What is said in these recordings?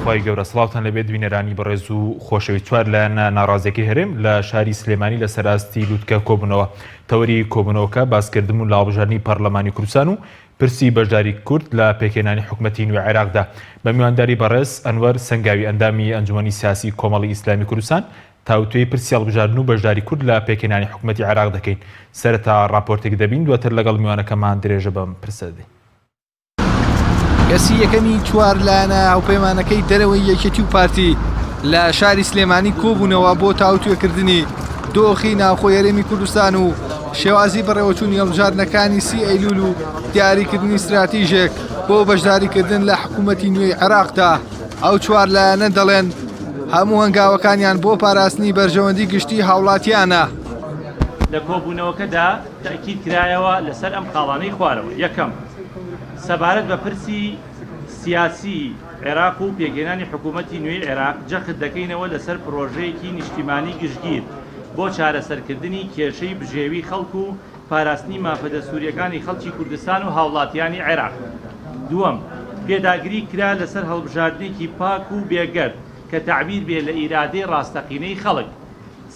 خی گەورە سڵاوتان لەبێت دوینەرانی بەڕێز و خۆشەوی چوار لایەنە ناڕازیەکەی هەرێم لە شاری سلێمانی لە سەراستی لووتکە کۆبوونەوە تەوەری کۆبوونەوەکە باسکردن و لاوبژاردننی پەرلەمانی کوردستان و پرسی بەشداری کورد لە پێکێنانی حکوومەتی نوێ عێراقدا بە میوانداری بەڕێز ئەنوەر سەنگاوی ئەندامی ئەنجومەنی سیاسی کۆمەڵی ئیسلامی کوردستان تاوتوێی پرسی هەڵبژاردن و بەشداری کورد لە پێکێنانی حکوومەتی عێراق دەکەین. سەرەتا راپۆرتێک دەبین دواتر لەگەڵ میوانەکەمان درێژە بەم پرسە دەدەین. گەسی یەکەمی چوار لایەنە هاوپەیمانەکەی دەرەوەی یەکێتی و پارتی لە شاری سلێمانی کۆبوونەوە بۆ تاوتوێکردنی دۆخی ناوخۆ هەرێمی کوردستان و شێوازی بەڕێوەچوونی هەڵبژاردنەکانی 30 ئەیلول و دیاریکردنی استراتیژێک بۆ بەشداریکردن لە حکوومەتی نوێی عێراقدا. ئەو چوار لایەنە دەڵێن هەموو هەنگاوەکانیان بۆ پاراستنی بەرژەوەندی گشتی هاوڵاتیانە. لە کۆبوونەوەکەدا تاکید کرایەوە لەسەر ئەم خاڵانەی خوارەوە. یەکەم، سەبارەت بە پرسی سیاسی عێراق و پێگەێنانی حکوومەتی نوێی عێراق جەخت دەکەینەوە لەسەر پرۆژەیەکی نیشتیمانی گشتگیر بۆ چارەسەرکردنی کێشەی بژێوی خەڵک و پاراستنی مافەدە سووریەکانی خەڵکی کوردستان و هاوڵاتیانی عێراق. دووەم، پێداگری کرا لەسەر هەڵبژاردنێکی پاک و بێگەرد کە تعبیر بێ لە ئیرادەی ڕاستەقینەی خەڵک.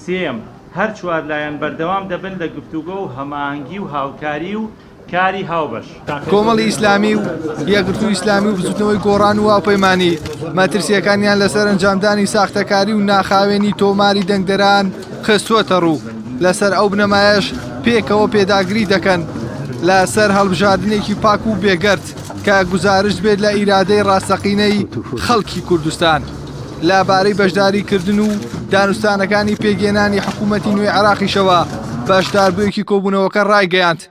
سێم، هەر چوار لایەن بەردەوام دەبن لە گفتوگۆ و هەماهەنگی و هاوکاری و کاری هاوبەش. کۆمەڵی ئیسلامی و یەکگرتووی ئیسلامی و بچووتنەوەی گۆڕان و هاوپەیمانی مەترسیەکانیان لەسەر ئەنجامدانی ساختەکاری و ناخاوێنی تۆماری دەنگدەران خستووەتە ڕوو. لەسەر ئەو بنەمایەش پێکەوە پێداگری دەکەن لەسەر هەڵبژاردنێکی پاک و بێگەرد کە گوزارش بێت لە ئیرادەی ڕاستەقینەی خەڵکی کوردستان لەبارەی بەشداریکردن و دانوستانەکانی پێگێنانی حکوومەتی نوێی عێراقیشەوە. بەشداربوویەکی کۆبوونەوەکە ڕایگەیاند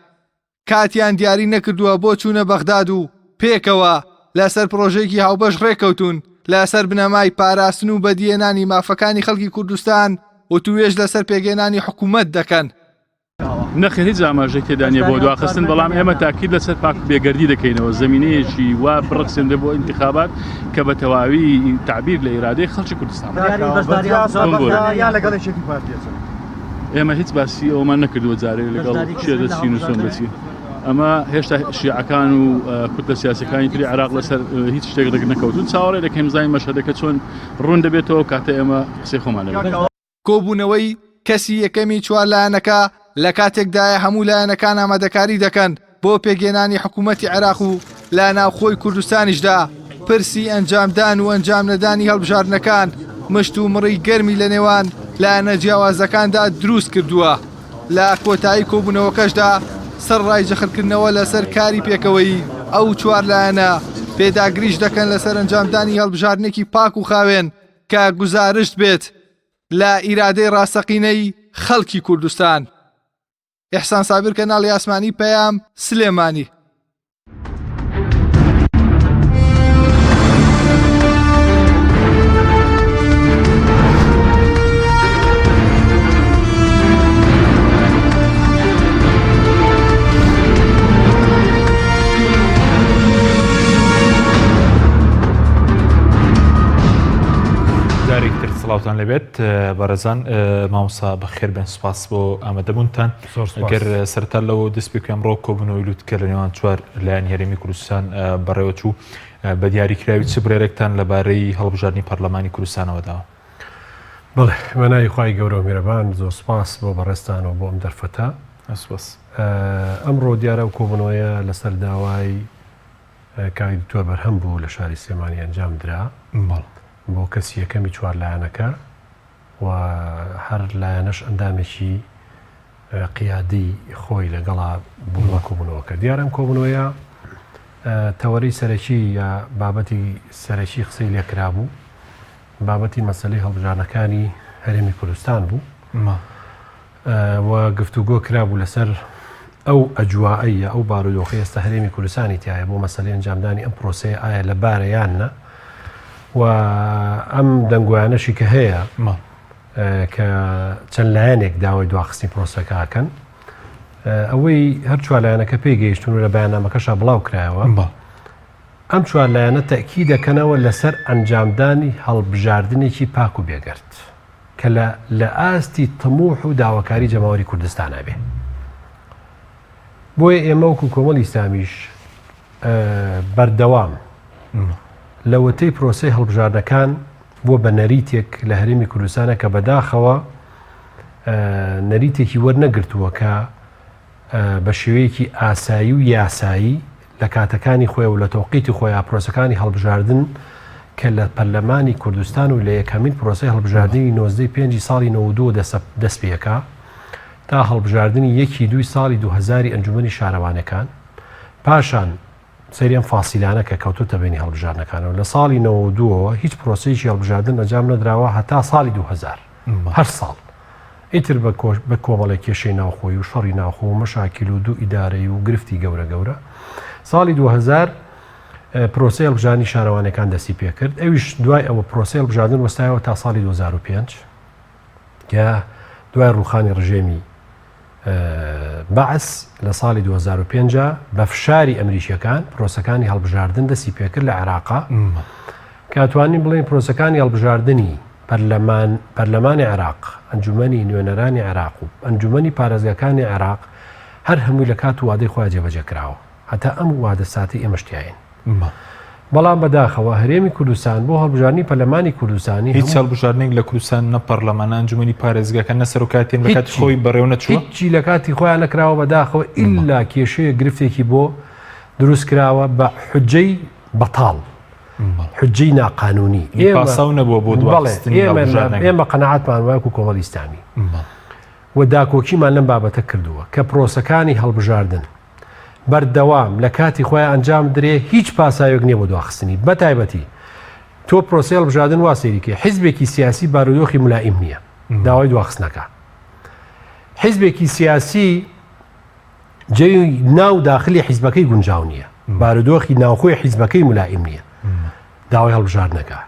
کاتیان دیاری نەکردووە بۆ چوونە بەغداد و پێکەوە لەسەر پرۆژێکی هاوبەش ڕێکەوتون لەسەر بنەمای پاراستن و بەدیێنانی مافەکانی خەڵکی کوردستان و توێژ لەسەر پێگێنانی حکوومەت دەکەن. نەخێ هیچ ئاماژەی تێدا نیە بۆ دواخستن، بەڵام ئێمە تاکید لەسەر پاک بێگەردی دەکەینەوە، زەمینەیەکی وا بڕخسێنرێ بۆ ئینتیخابات کە بە تەواوی تعبیر لە ئیرادەی خەڵکی کوردستان. ئێمە هیچ باسی ئەومان نەکردووە جارێ لەگەڵ شێدەچین و سۆنبەچی. ئەمە هێشتا شیعەکان و کورد سیاسەکانی تری عێراق لەسەر هیچ شتێک نەکەوتون. چاوەڕێ دەکەین زانین مەشهەدەکە چۆن ڕوون دەبێتەوە کاتە ئێمە قسەی خۆمان لەگەڵ. کۆبوونەوەی کەسی یەکەمی چوار لایەنەکە لە کاتێکدایە هەموو لایەنەکان ئامادەکاری دەکەن بۆ پێگێنانی حکوومەتی عێراق و لە ناوخۆی کوردستانیشدا پرسی ئەنجامدان و ئەنجام نەدانی هەڵبژاردنەکان مشت و مڕی گەرمی لە نێوان لایەنە جیاوازەکاندا دروست کردووە. لە کۆتایی کۆبوونەوەکەشدا سەرڕای جەختکردنەوە لەسەر کاری پێکەوەی ئەو چوار لایەنە پێداگریش دەکەن لەسەر ئەنجامدانی هەڵبژاردنێکی پاک و خاوێن کە گوزارشت بێت لە ئیرادەی ڕاستەقینەی خەڵکی کوردستان. ئیحسان سابر، کەناڵی ئاسمانی، پەیام، سلێمانی. سڵاوتان لەبێت بەڕێزان، مامۆستا بەخێر بێن، سوپاس بۆ ئامادەبوونتان. ئەگەر سەرەتا لەوە دەست پێ ئەمڕۆ کۆبوونەوەی لووتکە لە نێوان چوار لایەن هەرێمی کوردستان بەڕێوەچوو بە دیاریکراوی چ برێرێکتان لەبارەی هەڵبژاردننی پەرلەمانی کوردستانەوە داوە؟ بڵێ، بەناوی خوای گەورە و میرەبان، زۆر سوپاس بۆ بەڕێستانەوە بۆ ئەم دەرفەتە. ئەمڕۆ دیارە و کۆبوونەوەیە لەسەر داوای کاوی دکتۆر بەرهەم بوو لە شاری سلێمانی ئەنجام درا بۆ کەسی یەکەمی چوار لایەنەکە و هەر لایەنەش ئەندامێکی قیادی خۆی لەگەڵا بووە کۆبوونەوەکە. دیارم کۆبوونەوەیە تەوەرەی سەرەکی یا بابەتی سەرەکی قسەی لێکرا بوو، بابەتی مەسەلەی هەڵبژاردنەکانی هەرێمی کوردستان بوو و گفتوگۆ کرابوو لەسەر ئەو ئەجواائیە ئەو بارودۆخی ئێستا هەرێمی کوردستانی تایە بۆ مەسەلەی ئەنجامدانی ئەم پرۆسەیە ئایا لە بارەیانە و ئەم دەنگویانەشی کە هەیە کە چەند لایەنێک داوای دواخستنی پرۆسەکەکەن، ئەوەی هەر چوار لایەنەکە پێگەیشتون و لە بەیاننامەکەشە بڵاو کرایەوە. ئەم چوار لایەنە تەئکید دەکەنەوە لەسەر ئەنجامدانی هەڵبژاردنێکی پاک و بێگەرد کە لە ئاستی تەموح و داواکاری جەماوەری کوردستانە بێ. بۆیە ئێمە وەکو کۆمەڵی ئیسلامیش بەردەوام لەوەتەی پرۆسی هەڵبژاردنەکان بووە بە نەریتێک لە هەرێمی کوردستانە کە بەداخەوە نەریتێکی وەرنەگرتووە کە بە شێوەیەکی ئاسایی و یاسایی لە کاتەکانی خۆی و لە تۆقیتی خۆیان پرۆسەکانی هەڵبژاردن کە لە پەرلەمانی کوردستان و لە یەکەمین پرۆسی هەڵبژاردننی 95 ساڵی 92 دەست پێەکە تا هەڵبژاردننی 1/2 ساڵی 2000 ئەنجومەنی شارەوانەکان پاشان سەریان فاسیلانە کە کەوتوتە بینی هەڵبژاردنەکانەوە لە ساڵی 92 هیچ پرۆسەیەکی هەڵبژاردن ئەنجام نەدراوە هەتا ساڵی 2000 هەر ساڵ ئیتر بە کۆمەڵی کێشەی ناوخۆی و شەڕی ناوخۆ و مەشاکیل و دوو ئیدارەی و گرفتی گەورە ساڵی 2000 پرۆسی هەڵبژاردننی شارەوانەکان دەستی پێ کرد ئەویش دوای ئەوە پرۆسی هەڵبژاردن وەستایەوە تا ساڵی 2005 کە دوای ڕوخانی ڕژێمی بەعس لە ساڵی 2005 بە فشاری ئەمریکیەکان پرۆسەکانی هەڵبژاردن دەستی پێکرد لە عێراقا کاتوانین بڵێن پرۆسەکانی هەڵبژاردننی پەرلەمانی عێراق ئەنجومەنی نوێنەرانی عێراق و ئەنجومەنی پارێزگاکانی عێراق هەر هەمووی لە کات و وادەی خۆیان جێبەجێکراوە هەتا ئەم وادە ساتی ئێمەشتیاین بەڵام بەداخەوە هەرێمی کوردستان بۆ هەڵبژاردننی پەرلەمانی کوردستانی هیچ هەڵبژاردنێک لە کوردستان نە پەرلەمانە ئەنجومەنی پارێزگاکە نە سەرۆکاتیان لە کاتی خۆی بەڕێوە نەچووە هیچی لە کاتی خۆیان نەکراوە بەداخەوە ئیلا کێشەیە گرفتێکی بۆ دروست کراوە بە حجەی بەتاڵ حجەی ناقانونی پاساو نەبووە بۆ ئێمە قەنەعاتمان وایەکو کۆمەڵی ئیسلامی و داکۆکیمان لەم بابەتە کردووە کە پرۆسەکانی هەڵبژاردن بەردەوام لە کاتی خۆیان ئەنجام درێ هیچ پاسایۆک نییە بۆ دواخستنی بەتایبەتی تۆ پرۆسی هەڵبژاردن وا سەیریکە حیزبێکی سیاسی بارودۆخی ملائیم نییە داوای دواخستنەکە حیزبێکی سیاسی جێی ناو داخلی حیزبەکەی گونجاو نییە بارودۆخی ناوخۆی حیزبەکەی ملائیم نییە داوای هەڵبژاردنەکە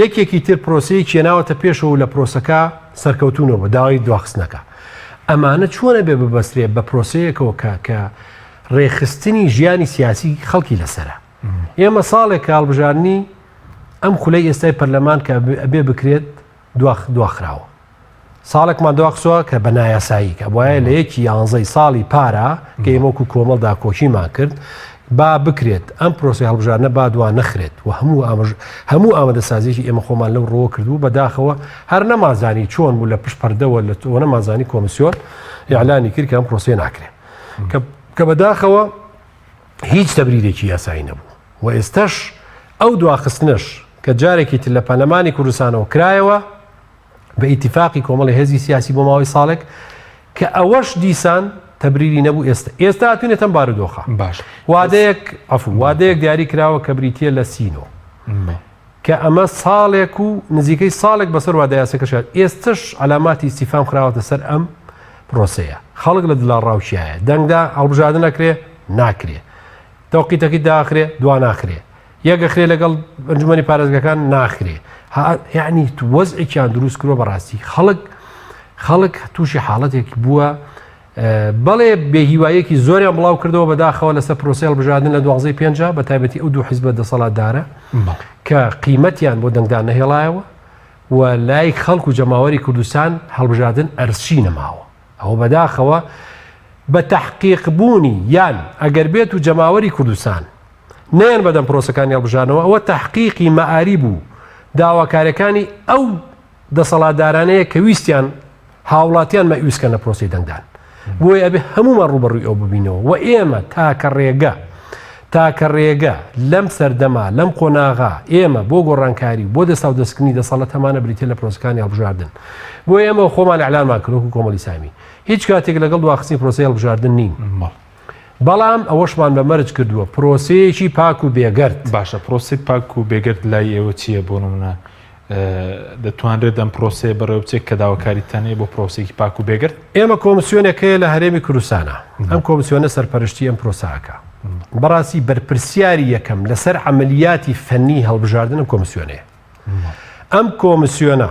یەکێکی تر پرۆسەیە کێناوەتە پێشەوە لە پرۆسەکە سەرکەوتونەوە داوای دواخستنەکە ئەمانە چۆنە بێ ببەسترێ بە پرۆسەیەکەوە کە ڕێخستنی ژیانی سیاسی خەڵکی لەسرە ئێمە ساڵێک هەڵبژاردننی ئەم خولەی ئێستای پەرلەمان کە ئەبێ بکرێت دواخراوە ساڵێکمان دواخسووە کە بە نایاسایی کە وایە لە 11 ساڵی پارە کە ئێمەکو کۆمەڵدا کۆچیمان کرد با بکرێت ئەم پرۆسی هەڵبژاردنە با دوان نەخرێت و هەموو ئامادەسازیی ئێمە خۆمان لەو ڕۆ کردو بەداخەوە هەر نەمازانی چۆن بوو لە پشت پەردەوە لە تۆ نەمازانی کۆمسیۆن یاعلانی کرد کە ئەم پرۆسی ناکرێت کە بەداخەوە هیچ تەبریرێکی یاسایی نەبوو و ئێستاش ئەو دواخستنش کە جارێکی تر لە پەرلەمانی کوردستانەوە کرایەوە بە ئیتیفاقی کۆمەڵی هێزی سیاسی بۆ ماوەی ساڵێک کە ئەوەش دیسان تەبریری نەبوو ئێستا هاتوونێتەم بارودۆخە باش وادەیەک دیاری کراوە کە بریتە لە سینۆ کە ئەمە ساڵێک و نزیکەی ساڵێک بەسەر وادەیاسەکەشات ئێستش علاماتی استیفام خراوەتە سەر ئەم پرۆسەیە خەڵک لە دڵا ڕاوچیایە دەنگدا هەڵبژاردن نەکرێ ناکرێ تەوقیتەکەی داخرێ دوا ناخرێ یەکەخرێ لەگەڵ ئەنجومەنی پارێزگاکان ناخرێ یعنی وەزعێکیان دروست کردووە بەڕاستی خەڵک تووشی حاڵەتێکی بووە بەڵێ بێهیوایەکی زۆریان بڵاو کردەوە بەداخەوە لەسەر پرۆسی هەڵبژاردن لە 2005 بە تایبەتی ئەو دوو حیزبە دەسەڵاتدارە کە قیمەتیان بۆ دەنگدان نەهێڵایەوە و لای خەڵک و جەماوەری کوردستان هەڵبژاردن ئەرچی نەماوە ئەوە بەداخەوە بە تەحقیق بوونی یان ئەگەر بێت و جەماوەری کوردستان نێن بەدەم پرۆسەکانی هەڵبژاردنەوە ئەوە تەحقیقی مەعاری بوو داواکارەکانی ئەو دەسەڵاتدارانەیە کە ویستیان هاوڵاتیان مەویستکەنە پرۆسی دەنگدان بۆی ئەبێ هەمومان ڕوبەڕووی ئەو ببینەوە و ئێمە تاکە ڕێگە لەم سەردەما لەم قۆناغا ئێمە بۆ گۆڕانکاری بۆ دەستا و دەستکردنی دەسەڵات هەمانە بریتێ لە پرۆسەکانی هەڵبژاردن بۆ ئێمە خۆمان ئەعلانمان کردوەکو کۆمەڵی سامی هیچ کاتێک لەگەڵ دواخستنی پرۆسی هەڵبژاردن نین بەڵام ئەوەشمان بە مەرج کردووە پرۆسەیەکی پاک و بێگەرد باشە پرۆسی پاک و بێگەرد لای ئێوە چییە بۆ نمونە دەتوانرێت دەم پرۆسەیە بەڕێوە بچێت کە داواکاریتانەیە بۆ پرۆسێکی پاک و بێگەرد ئێمە کۆمسیۆنێکەیە لە هەرێمی کوردستانە ئەم کۆمسیۆنە سەرپەرشتی ئەم پرۆساکە بەڕاستی بەرپرسیاری یەکەم لەسەر عملیاتی فەنی هەڵبژاردن ئەم کۆمسیۆنەیە ئەم کۆمسیۆنە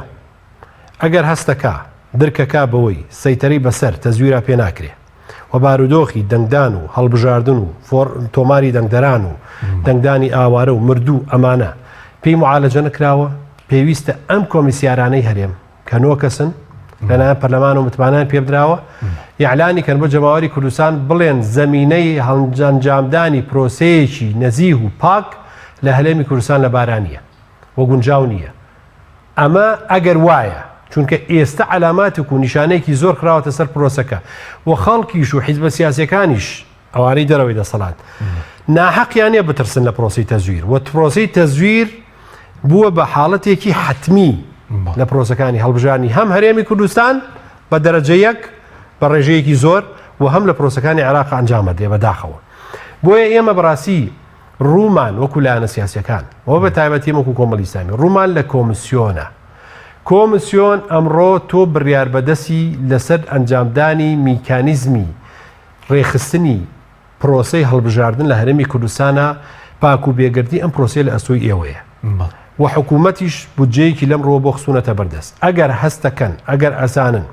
ئەگەر هەستەکە درکەکە بەوەی سەیتەرەی بەسەر تەزویرا پێ ناکرێ و بارودۆخی دەنگدان و هەڵبژاردن و تۆماری دەنگدەران و دەنگدانی ئاوارە و مردوو ئەمانە پێی معالەجە نەکراوە پێویستە ئەم کۆمیسیارانەی هەرێم کە 9 کەسن لەلایەن پەرلەمان و متمانیان پێبدراوە یعلانی کەن بۆ جەماوەری کوردستان بڵێن زەمینەی هەڵجانجامدانی پرۆسەیەکی نەزیه و پاک لە هەلێمی کوردستان لە بارانیە وە گونجاو نییە. ئەمە ئەگەر وایە چونکە ئێستا علاماتێک و نیشانەیەکی زۆر کراوەتە سەر پرۆسەکە و خەڵکیش و حیزبە سیاسەکانیش ئەوانەی دەرەوەی دەسەڵات ناحەقیانە بترسن لە پرۆسی تەزویر و پرۆسی تەزویر بووە بە حاڵەتێکی حتمی لە پرۆسەکانی هەڵبژارنی هەم هەرێمی کوردستان بە دەرەجە یەک بە ڕێژەیەکی زۆر و هەم لە پرۆسەکانی عێراق ئەنجامە دێ بەداخەوە. بۆیە ئێمە بەڕاستی ڕوومان وەکو لایەنە سیاسەکان ئەوە بە تایبەتی وەکو کۆمەڵی ئیسلامی ڕوومان لە کۆمیسیۆنە. کۆمیسیۆن ئەمڕۆ تۆ بڕیار بەدەستی لەسەر ئەنجامدانی میکانیزمی ڕێخستنی پرۆسەی هەڵبژاردن لە هەرێمی کوردستانە پاک و بێگردی ئەم پرۆسەی لە ئەستۆی ئێوەیە و حکوومەتیش بودجەیەکی لەمڕۆ بۆ خسوونەتە بەردەست. ئەگەر هەستەکەن ئەگەر ئەزانن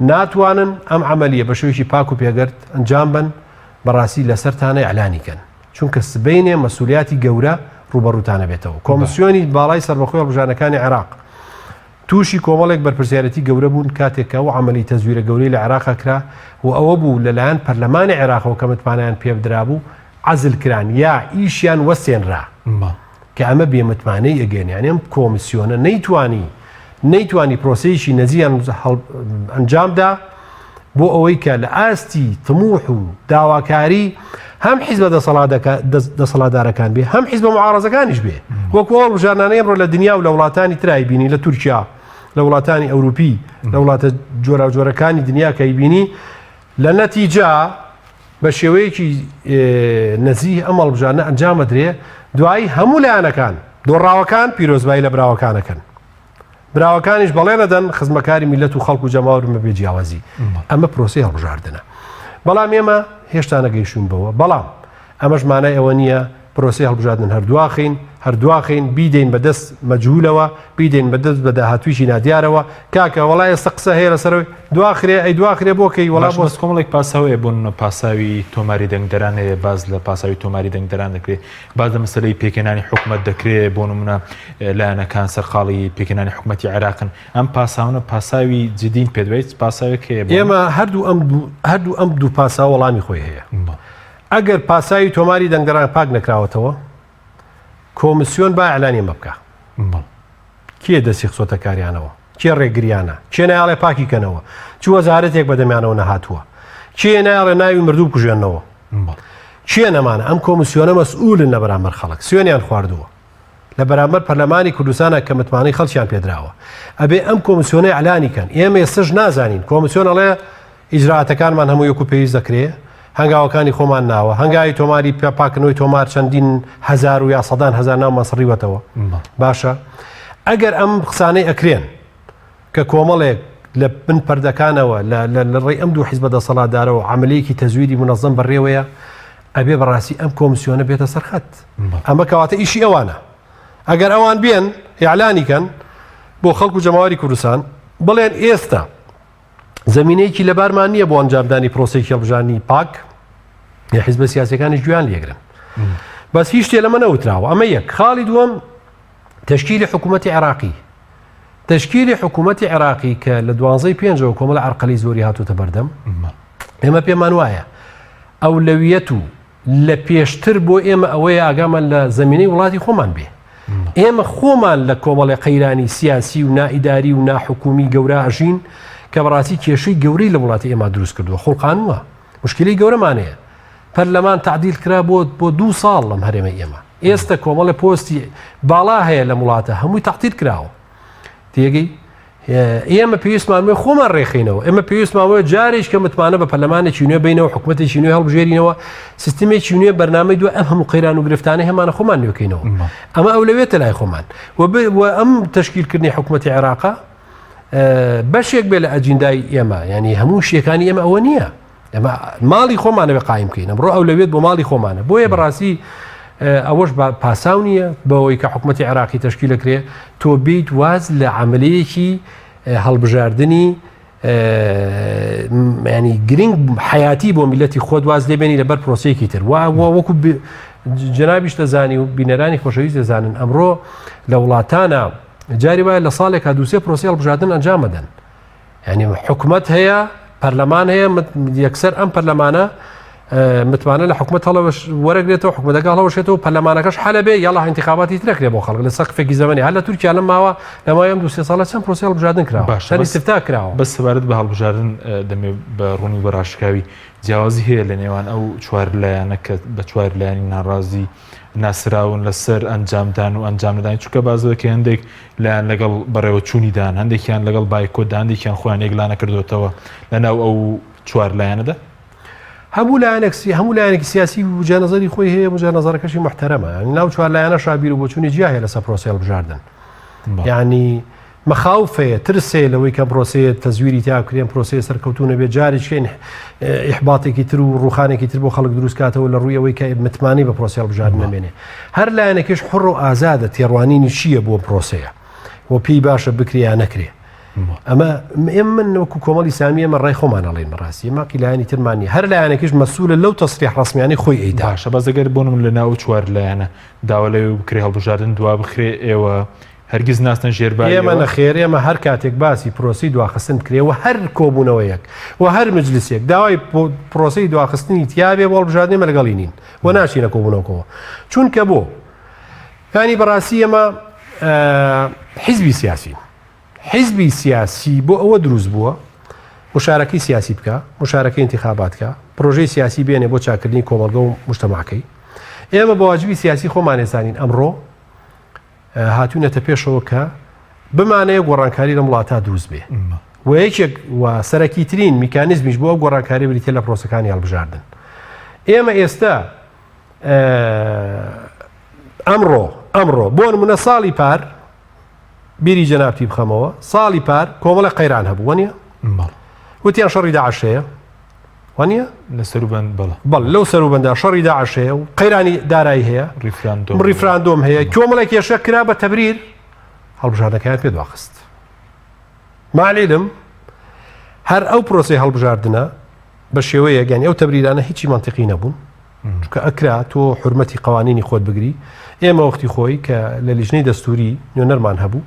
ناتوانن ئەم عملیە بە شێوەیەکی پاک و پێگەرد ئەنجام بن بەڕاستی لەسەرتانە ئەعلانیکەن چونکە سبەینێ مەسئولیاتی گەورە ڕوبەڕووتانە بێتەوە. کۆمیسیۆنی باڵای سەربەخۆی هەڵبژاردنەکانی عێراق تووشی کۆمەڵێک بەرپرسیارەتی گەورە بوون کاتێکە و عملی تەزویرە گەورەی لە عێراق کرا و ئەوە بوو لەلایەن پەرلەمانی عێراقەوە کە متمانیان پێبدرا بوو عەزل کران یا ئیشیان وەسێنرا کە ئەمە بێمتمانەی ئەگەێنیان ئەم کۆمیسیۆنە نەیتوانی پرۆسەیەکی نەزییان ئەنجامدا بۆ ئەوەی کە لە ئاستی تموح و داواکاری هەم حیزبە دەسەڵاتدارەکان بێ هەم حیزبە معارەزەکانیش بێ وەکو هەڵبژاردنانەی ئەمڕۆ لە دنیا و لە وڵاتانی ترای بینی لە تورکیا لە وڵاتانی ئەوروپی لە وڵاتە جۆرەکانی دنیا کەی بینی لە نەتیجا بە شێوەیەکی نەزیه ئەم هەڵبژاردنە ئەنجامە درێ دوایی هەموو لایەنەکان دۆڕاوەکان پیرۆزبایی لە براوەکانەکەن براوەکانیش بەڵێ نەدەن خزمەکاری میلەت و خەڵک و جەماوەرمە بێ جیاوازی ئەمە پرۆسی هەڵبژاردنە. بەڵام ئێمە هێشتا نەگەیشتون بەوە بەڵام ئەمەش مانای ئەوە نییە پرۆسی هەڵبژاردن هەردواخین بیدەین بەدەست مەجهولەوە بیدەین بەدەست بە داهاتوویشی نادیارەوە کاکە وەڵای ئێستا قسە هەیە لەسەرەوەی دواخرێ بۆکەی وەڵام بۆست کۆمەڵێک پاساوەیە بوون پاساوی تۆماری دەنگدەران هەیە باز لە پاساوی تۆماری دەنگدەران دەکرێت باز لە مەسەلەی پێکێنانی حکومەت دەکرێت بۆ نمونە لایەنەکان سەرقاڵی پێکێنانی حکومەتی عێراقن ئەم پاساونە پاساوی جدین پێدوێت پاساوێک هەیە ئێمە هەردوو ئەم دوو پاسا وەڵامی خۆی هەیە. ئەگەر پاساوی تۆماری دەنگدەران پاک نەکراوەتەوە کۆمیسیۆن با ئەعلانی ئەمە بکە کێ دەستی خسۆتە کاریانەوە کێ ڕێگریانە کێ نایاڵێ پاکیکەنەوە چ وەزارەتێک بەدەمیانەوە نەهاتووە کێ نایاڵێ ناوی مردوو بکوژێنەوە چیە نەمانە ئەم کۆمیسیۆنە مەسئولن لە بەرامبەر خەڵک سوێنیان خواردووە لە بەرامبەر پەرلەمانی کوردستانە کە متمانەی خەڵکیان پێدراوە ئەبێ ئەم کۆمیسیۆنەی ئەعلانیکەن ئێمە ئێستش نازانین کۆمیسیۆن ئەڵێ ئیجراعاتەکانمان هەموو یەک و پێویست دەکرێت هەنگاوەکانی خۆمان ناوە هەنگاوی تۆماری پاکردنەوەی تۆمار چەندین هەزار و یا سەدان هەزار ناو مەسڕیوەتەوە باشە ئەگەر ئەم قسانەی ئەکرێن کە کۆمەڵێک لە بن پەردەکانەوە لە ڕێی ئەم دوو حیزبە دەسەڵاتدارەوە عملەیەکی تەزویری منەظەم بەڕێوەیە ئەبێ بەڕاستی ئەم کۆمیسیۆنە بێتە سەرخەت ئەمە کەواتە ئیشی ئەوانە ئەگەر ئەوان بێن ئیعلانیکەن بۆ خەڵک و جەماوەری کوردستان بڵێن ئێستا زمینەیەکی لەبارمان نییە بۆ ئەنجامدانی پرۆسەیەکی هەڵبژاردنی پاک یا حیزبە سیاسەکانی گویان لێگرن بەس هیچ شتێ لەمە نەوتراوە ئەمە یەک خاڵی دووەم تشکیلی حکوومەتی عێراقی تشکیلی حکوومەتی عێراقی کە لە 12/5 کۆمەڵە عەرقەلی زۆری هاتووتە بەردەم ئێمە پێمان وایە ئەولەویەت و لە پێشتر بۆ ئێمە ئەوەیە ئاگامان لە زمینەی وڵاتی خۆمان بێ ئێمە خۆمان لە کۆمەڵی قەیرانی سیاسی و نائیداری و ناحکومی گەورە ئەژین کە بەڕاستی کێشەی گەورەی لە وڵاتی ئێمە دروست کردووە خۆڵقانووە مشکلی گەورەمانەیە پەرلەمان تعدیل کرا بۆ 2 ساڵ لەم هەرێمە ئێمە ئێستا کۆمەڵی پۆستی باڵا هەیە لە وڵاتە هەمووی تعدیل کراوە تێگەی ئێمە پێویستمانوێ خۆمان ڕێخینەوە ئێمە پێویستماوەیە جارێک کە متمانە بە پەرلەمانێکی نوێ بینەوە حکوومەتێکی نوێ هەڵبژێرینەوە سیستمێکی نوێ بەرنامەی دووە ئەم هەموو قەیران و گرفتانەی هەمانە خۆمان نوێکەینەوە ئەمە ئەولەوێتە لای خۆمان و ئەم تشکیلکردنی حکوومەتی عێراقا بەشێک بێ لە ئەجیندای ئێمە ینی هەموو شتێکانی ئێمە ئەوە نییە ئەمە ماڵی خۆمانەوێ قایم بکەین ئەمڕۆ ئەولەوێت بۆ ماڵی خۆمانە بۆیە بەڕاستی ئەوەش پاساو نییە بەوەی کە حکوومەتی عێراقی تشکیلەکرێ تۆ بیت واز لە عملەیەکی هەڵبژاردننی ینی گرنگ حیاتی بۆ میلەتی خۆت واز لێبێنی لەبەر پرۆسەیەکی تر وەکو جنابیش دەزانی و بینەرانی خۆشەویست دەزانن ئەمڕۆ لە وڵاتانە جاری وایە لە ساڵێکا 2-3 پرۆسی هەڵبژاردن ئەنجام بدەن ینی حکوومەت هەیە پەرلەمان هەیە یەکسەر ئەم پەرلەمانە متمانە لە حکومەت هەڵەوەش وەرەگرێتەوە حکومەتەکە هەڵەوەشێتەوە پەرلەمانەکەش حەلە بێ یاڵا انتخاباتی ترەکرێ بۆ خەڵک لە سەقفێکی زەمانی هەر لە تورکیا لەم ماوە لەمایەم 2 ساڵە چەند پرۆسە هەڵبژاردن کراوە شەری استفتا کراوە بەس سەبارەت بە هەڵبژاردن دەمێ بە ڕوونی بەڕاشکاوی جیاوازی هەیە لە نێوان ئەو چوار لایەنە کە بە چوار لایەنی ناڕازی ناسراون لەسەر ئەنجامدان و ئەنجامدانی چونکە بازەوەکە هەندێک لایەن لەگەڵ بەڕێوەچوونیدان هەندێکیان لەگەڵ بایکۆدا هەندێکیان خۆیان یەکلانە کردوتەوە لەناو ئەو چوار لایەنەدا هەموو لایەنێکی سیاسی وجە نەزەری خۆی هەیە وجە نەزەرەکەشی محتەرەمە ناو چوار لایەنە شابیر و بۆچوونی جیا هەیە لەسەر پرۆسە هەڵبژاردن یعنی مەخاوفەیە ترسێ لەوەی کە پرۆسەیە تەزویری تاکرێن پرۆسەیە سەرکەوتونە بێت جارێکین ئیحباتێکی تر و ڕوخانێکی تر بۆ خەڵک دروستکاتەوە لە ڕووی ئەوەی کە متمانی بە پرۆسە هەڵبژاردن نامێنێ هەر لایەنێکیش حڕ و ئازادە تێڕوانینی چییە بۆ پرۆسەیە بۆ پێی باشە بکرێ نەکرێ ئەمە من وەکو کۆمەڵی سامی ئەمە ڕێی خۆمان ئەڵێن بەڕاستی ماقی لایەنی ترمانی هەر لایەنێکیش مەسوولە لەو تەسریح ڕسمیانی خۆی ئەیدا باشە بەزەگەر بۆنم لە ناو چوار لایەنە داوا لەوێ بکرێ هەڵبژاردن دوا بخرێ ئێوە هەرگیز ناستن ژێربای ئێمە نەخێر ئێمە هەر کاتێک باسی پرۆسی دواخستن کرێەوە هەر کۆبوونەوەیەک و هەر مجلسێک داوای پرۆسی دواخستنی تیاابێ بۆ هەڵبژاردنی مەلگەڵی نین و ناچینە کۆبوونەوەکەوە چونکە بۆ ینی بەڕاستی ئێمە حیزبی سیاسی بۆ ئەوە دروست بووە مشارەکەی سیاسی بکە مشارەکەی انتخاباتکە پرۆژەی سیاسی بێنێ بۆ چاکردنی کۆمەلگە و مجتەماعەکەی ئێمە بە واجبی سیاسی خۆمان ێزانین ئەمڕۆ هاتوونەتە پێشەوە کە بمانەیە گۆڕانکاری لە وڵاتە دروست بێ و یەکێک و سەرەکی ترین میکانیزمیش بۆ گۆڕانکاری بریتە لە پرۆسەکانی هەڵبژاردن ئێمە ئێستا ئەمڕۆ بۆ نمونە ساڵی پار بیری جەنابتی بخەمەوە ساڵی پار کۆمەڵە قەیران هەبوو وەنیە وتیان شەڕی داعشەیە وانە لە سەروبەند بەڵ لەو سەروبەندا شەڕی داعشەیە و قەیرانی دارایی هەیە ریفراندۆم هەیە کۆمەڵێک کێشە کرا بە تەبریر هەڵبژاردنەکەیان پێ دواخست ماعلێلم هەر ئەو پرۆسی هەڵبژاردنە بە شێوەیە گەنی ئەو تەبریرانە هیچی منتیقی نەبوون چونکە ئەکرا تۆ حرمەتی قوانینی خۆت بگری ئێمە وەختی خۆی کە لە لیژنەی دەستوری نوێنەرمان هەبوو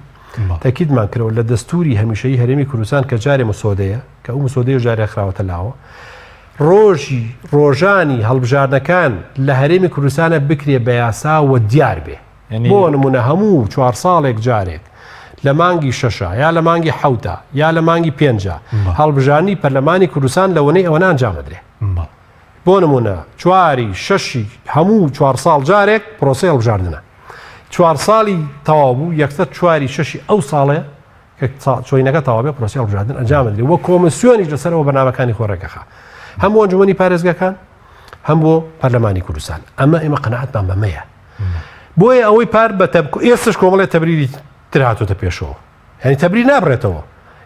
تاکیدمان کردەوە لە دەستوری هەمیشەیی هەرێمی کوردستان کە جارێ مسۆدەیە کە ئەو مسۆدەیە جارێ خراوەتە لاوە ڕۆژانی هەڵبژاردنەکان لە هەرێمی کوردستانە بکرێ بە یاسا و دیار بێ بۆ نمونە هەموو 4 ساڵێک جارێک لە مانگی 6 یا لە مانگی 7 یا لە مانگی 5 هەڵبژاردنی پەرلەمانی کوردستان لەوەنەی ئەوە ئەنجامەدرێ بۆ نمونە 4 6 هەموو 4 ساڵ جارێک پرۆسەی هەڵبژاردنە 4 ساڵی تەواو بوو یەکسەر 4 6 ئەو ساڵێ چۆینەکە تەواوبێ پرۆسی هەڵبژاردن ئەنجامەدرێ وە کۆمسیۆنیش لەسەرەوە بەنامەکانی خۆڕێگەخە هەم بۆ ئەنجومەنی پارێزگاکان هەم بۆ پەرلەمانی کوردستان ئەمە ئێمە قەنەعەتمان بەمەیە بۆیە ئەوەی پار بە ئێستش کۆمەڵێ تەبریری تر هاتوۆتە پێشەوە یعنی تەبریر نابڕێتەوە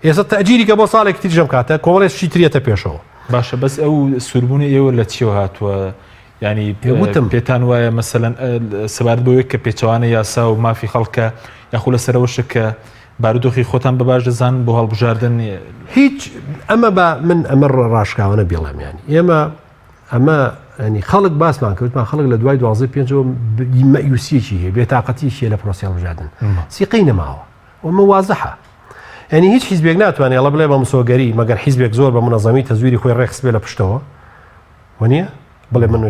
ئێستا تەجیری کە بۆ ساڵێکی تری ژەم کاتە کۆمەڵێکی ترێتە پێشەوە باشە بەس ئەو سوربوونی ئێوە لە چیەوە هاتووە ینی پێتان وایە مەسەلەن سەبارەت بەوەی کە پێچەوانە یاسا و مافی خەڵکە یاخو لەسەرەوەشە کە بارودۆخی خۆتان بە باش دەزان بۆ هەڵبژاردن هیچ ئەمە بە من ئەمە ڕاشکاوانە بێڵێم ینی ئێمە ئەمە ینی خەڵک باسمان کردمان خەڵک لە دوای 12 پێنجەوە مەیوسیەکی هەیە بێتاقەتیشیە لە پرۆسی هەڵبژاردن سیقەی نەماوە ومە وازەحە ینی هیچ حیزبێک ناتوانێت ئەڵە بڵێ بە مسۆگەری مەگەر حیزبێک زۆر بە منەظەمی تەزویری خۆی ڕێکس بێ لە پشتەوە وەنیە بڵێ من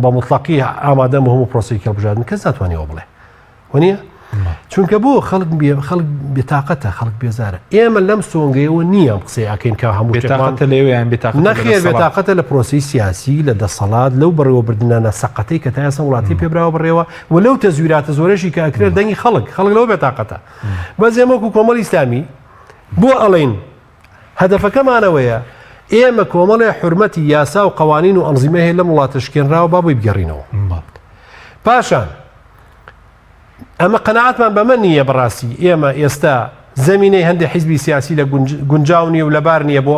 بە مطلقی ئامادەم بە هەموو پرۆسەیەکی هەڵبژاردن کەس ناتوانێەوە بڵێ وەنیە چونکە بۆ خەڵک بێتاقەتە خەڵک بێزارە ئێمە لەم سۆنگەیەوە نییە قسەی ئاکەین کە هەموو نەخێر بێتاقەتە لە پرۆسی سیاسی لە دەسەڵات لەو بەڕێوەبردنانە سەقەتەی کە تا ئێستا وڵاتی پێبراوە بڕێوە و لەو تەزویراتە زۆرەشی کە ئەکرێت دەنگی خەڵک لەوە بێتاقەتە بەس ئێمە وەکو کۆمەڵی ئیسلامی بۆ ئەڵێن هەدەفەکەمانەوەیە ئێمە کۆمەڵی حرمەتی یاسا و قوانین و ئەنزیمە هەیە لەم وڵاتە شکێنراوە با بۆی بگەڕینەوە پاشان ئەمە قەنەعەتمان بەمە نییە بەڕاستی ئێمە ئێستا زەمینەی هەندێک حیزبی سیاسی لە گونجاو نیە و لەبار نییە بۆ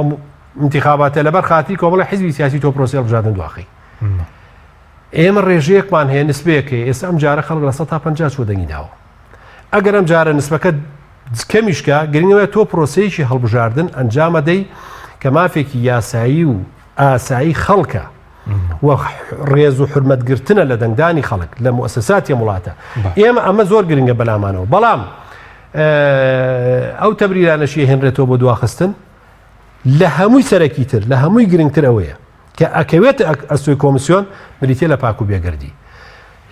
انتخاباتە لەبەر خاتی کۆمەڵی حیزبی سیاسی تۆ پرۆسی هەڵبژاردن دواخی ئێمە ڕێژەیەکمان هەیە نسبەیەکەی ئێستا ئەم جارە خەڵک لە 100 تا 50 چوە دەنگی داوە ئەگەر ئەم جارە نسبەکە کەمیشکە گرنگەوە تۆ پرۆسەیەکی هەڵبژاردن ئەنجامە دەی کە مافێکی یاسایی و ئاسایی خەڵکە و ڕێز و حرمەتگرتنە لە دەنگدانی خەڵک لە مؤسساتی وڵاتە ئێمە ئەمە زۆر گرنگە بەلامانەوە بەڵام ئەو تەبریرانەشی هێنرێتەوە بۆ دواخستن لە هەمووی سەرەکی تر لە هەمووی گرنگتر ئەوەیە کە ئەکەوێت ئەستۆی کۆمسیۆن بریتێ لە پاک و بێگردی.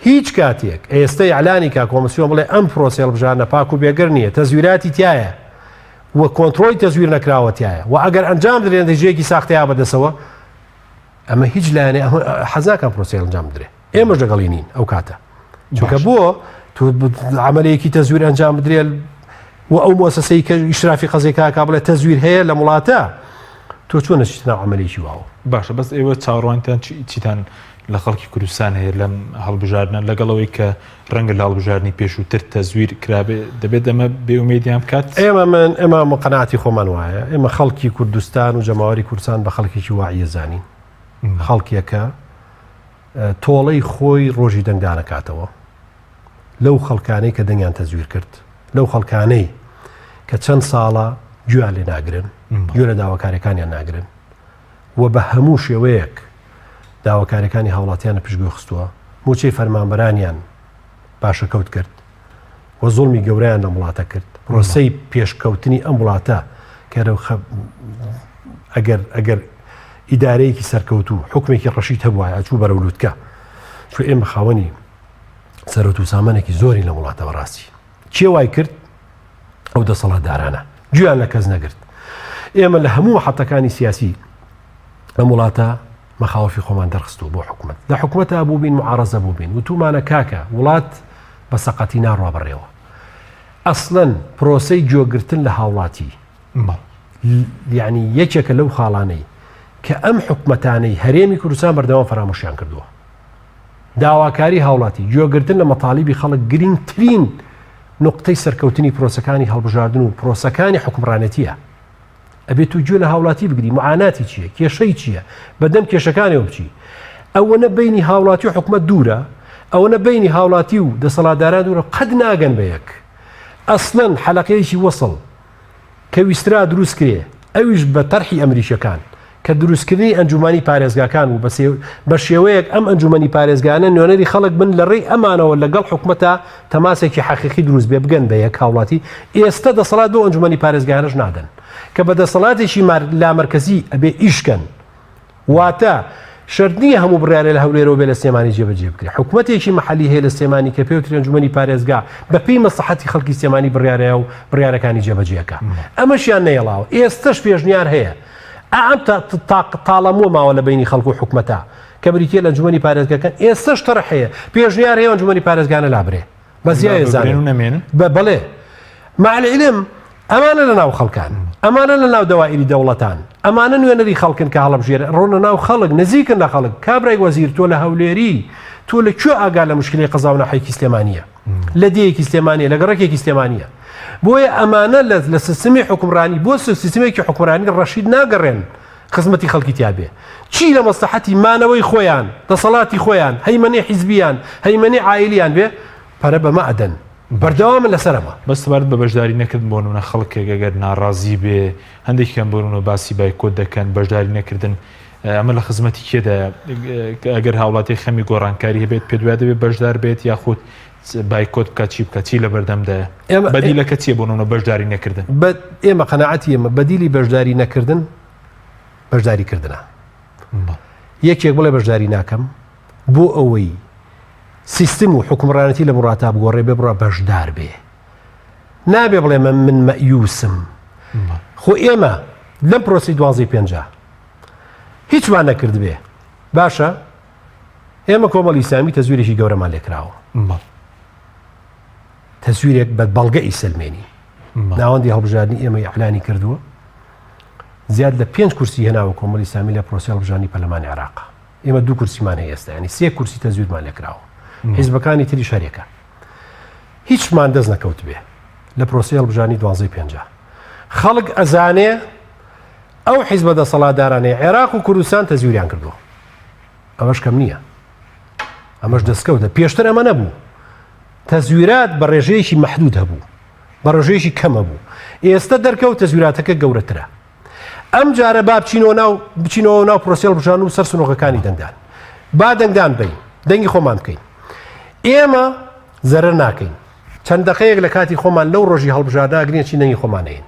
هیچ کاتێک ئێستای ئەعلانی کا کۆمسیۆن بڵێ ئەم پرۆسە هەڵبژاردنە پاک و بێگەر نییە، تەزویراتی تایە و کۆنتڕۆلی تەزویر نەکراوەتیایە و ئەگەر ئەنجام درێن دەژەیەکی ساختەیە بەدەسەوە ئەمە هیچ لایەنێ حەزاکان پرۆسە ئەنجام درێ. ئێمەش لەگەڵی نین ئەو کاتە چونکە بۆ عملەیەکی تەزویر ئەنجام بدرێت و ئەو مؤسسەی کە ئیشرافی قەزێکا بڵێ تەزویر هەیە لە وڵاتە تۆ چۆن نەچیت ناو عملێکی واوە. باشە بەس ئێوە چاڕوانتان چیتان لە خەڵکی کوردستان هەیە لەم هەڵبژاردنە لەگەڵەوەی کە ڕەنگە لە هەڵبژاردننی پێشووتر تەزویر کرابێ دەبێت ئەمە بێومێدیان بکات. ئێمە قەناعەتی خۆمان وایە ئێمە خەڵکی کوردستان و جەماوەری کوردستان بە خەڵکێکی واعیە زانین. خەڵکێکە تۆڵەی خۆی ڕۆژی دەنگدانەکاتەوە لەو خەڵکانەی کە دەنگیان تەزویر کرد، لەو خەڵکانەی کە چەند ساڵە گویان لێ ناگرن، گوێ لە داواکاریەکانیان ناگرن و بە هەموو شێوەیەک داواکاریەکانی هاوڵاتیانە پشتگوێ خستووە، موچەی فەرمانبەرانیان پاشەکەوت کرد و زوڵمی گەورەیان لە وڵاتە کرد. پرۆسەی پێشکەوتنی ئەم وڵاتە کە ئەگەر ئیدارەیەکی سەرکەوتوو حکمێکی ڕەشید هەبووە ئەچوو بەرە ولووتکە چون ئێمە خاوەنی سەرۆت و سامانێکی زۆری لە وڵاتەوە ڕاستی چێ وای کرد ئەو دەسەڵاتدارانە گویان لە کەس نەگرت. ئێمە لە هەموو حەتەکانی سیاسی ئەم وڵاتە مەخاوەفی خۆمان دەرخستووە بۆ حکومەت، لە حکومەتە بوو بین معارەزە بوو بین و تومانە کاکە وڵات بە سەقەتی ناڕوا بڕێەوە. ئەسڵەن پرۆسەی گوێگرتن لە هاوڵاتی یعنی یەکێکە لەو خاڵانەی کە ئەم حکومەتانەی هەرێمی کوردستان بەردەوام فەرامۆشیان کردووە. داواکاری هاوڵاتی گوێگرتن لە مەطالیبی خەڵک گرنگترین نقطەی سەرکەوتنی پرۆسەکانی هەڵبژاردن و پرۆسەکانی حکومڕانەتیە. ئەبێت و گوێ لە هاوڵاتی بگری معاناتی چییە، کێشەی چییە، بەدەم کێشەکانەوە بچی. ئەوەنە بینی هاوڵاتی و حکومەت دوورە، ئەوەنە بینی هاوڵاتی و دەسەڵاتداران دوورە قەت ناگەن بە یەک. ئەسڵەن حەلەقەیەکی وەسڵ کە ویسترا دروست کرێ ئەویش بە تەرحی ئەمریکیەکان کە دروستکردنی ئەنجومانی پارێزگاکان و بە شێوەیەک ئەم ئەنجومەنی پارێزگانە نوێنەری خەڵک بن لە ڕێی ئەمانەوە لەگەڵ حکومەتە تەماسێکی حەقیقی دروست بێ بگەن بە یەک هاوڵاتی. ئێستا دەسەڵات بۆ ئەنجومانی پارێزگانەش نادەن کە بە دەسەڵاتێکی لامەرکەزی ئەبێ ئیشکەن واتە شەرت نییە هەموو بڕیارە لە هەولێرەوە بێ لە سلێمانی جێبەجێ بکرێت. حکومەتێکی مەحەلی هەیە لە سلێمانی کە پێوتری ئەنجومەنی پارێزگا بە پێی مەسلحەتی خەڵکی سلێمانی بڕیارەیە و بڕیارەکانی جێبەجێەکە. ئەمەشیان نەیەڵاوە. ئێستاش پێشنیار هەیە ئەم تاڵەمووە ماوە لە بینی خەڵک و حکومەتە کە بریتە لە ئەنجومەنی پارێزگاکان ئێستاش تەرح هەیە پێشنیار هەیە ئەنجومەنی پارێزگانە لابرێ بەزیایە زانێن بەڵێ مەعلەعلم ئەمانە لە ناو خەڵکان، ئەمانە لە ناو دەوائری دەوڵەتان، ئەمانە نوێنەری خەڵکن کە هەڵبژێرە ڕۆنە ناو خەڵک نزیکن لە خەڵک. کابرای وەزیر تۆ لە هەولێری تۆ لە کوێ ئاگا لە مشکلی قەزا و نەحەیەکی سلێمانیە، لە دەیەکی سلێمانیە، لە گەڕێکێکی سلێمانیە. بۆیە ئەمانە لە سیستمی حکومڕانی بۆ سیستمێکی حکومڕانی ڕەشید ناگەڕێن خزمەتی خەڵکی تیابێ. چی لە مەسلحەتی مانەوەی خۆیان، دەسەڵاتی خۆیان، هەیمەنی حیزبیان، هەیمەنی عائیلیان بێ پەرە بەمە ئەدەن. بەردەوامە لەسەرەوە بەستەبارەت بە بەشداری نەکردن بۆ نمونە خەڵکێک ئەگەر ناڕازی بێ هەندێکیان بۆنەوە باسی بایکۆت دەکەن بەشداری نەکردن ئەمە لە خزمەتی کێدا ئەگەر هاوڵاتی خەمی گۆڕانکاری هەبێت پێ دوای دەبێت بەشدار بێت یاخود بایکۆت بکات چی بکات چی لە بەردەمدایە بەدیلەکە چیە بۆنەوە بەشداری نەکردن. ئێمە قەناعەتی ئێمە بەدیلی بەشداری نەکردن بەشداریکردنە. یەکێک بڵێ بەشداری ناکەم بۆ ئەوەی سیستم و حکومڕانەتی لە وڵاتە بگۆڕێ بێ بڕە بەشدار بێ. نابێ بڵێ من مەیوسم. خۆ ئێمە لەم پرۆسی 12/5 هیچمان نەکرد بێ باشە ئێمە کۆمەڵی ئیسلامی تەزویرێکی گەورەمان لێکراوە، تەزویرێک بە بەڵگەی سلمێنی ناوەندی هەڵبژاردننی ئێمە ئەعلانی کردووە زیاد لە 5 کورسی هێناوە کۆمەڵی ئیسلامی لە پرۆسی هەڵبژاردننی پەرلەمانی عێراق. ئێمە 2 کورسیمان هەیە ئێستا ینی 3 کورسی تەزویرمان لێکراوە. حیزبەکانی تری شەریەکە هیچمان دەست نەکەوت بێ لە پرۆسی هەڵبژاردننی 12/5. خەڵک ئەزانێ ئەو حیزبە دەسەڵاتدارانەی عێراق و کوردستان تەزویریان کردووە. ئەمەش کەم نییە، ئەمەش دەستکەوتە. پێشتر ئەمە نەبوو. تەزویرات بە ڕێژەیەکی مەحدود هەبوو، بە ڕێژەیەکی کەمە بوو. ئێستا دەرکەوت تەزویراتەکە گەورەترە. ئەم جارە با بچینەوە ناو پرۆسی هەڵبژاردن و سەر سنووڕەکانی دەنگدان. با دەنگدان بین، دەنگی خۆمان بکەین. ئێمە زەرەر ناکەین. چەند دەقەیەک لە کاتی خۆمان لەو ڕۆژی هەڵبژاردن ئەگرین چی دەنگی خۆمانەیەن.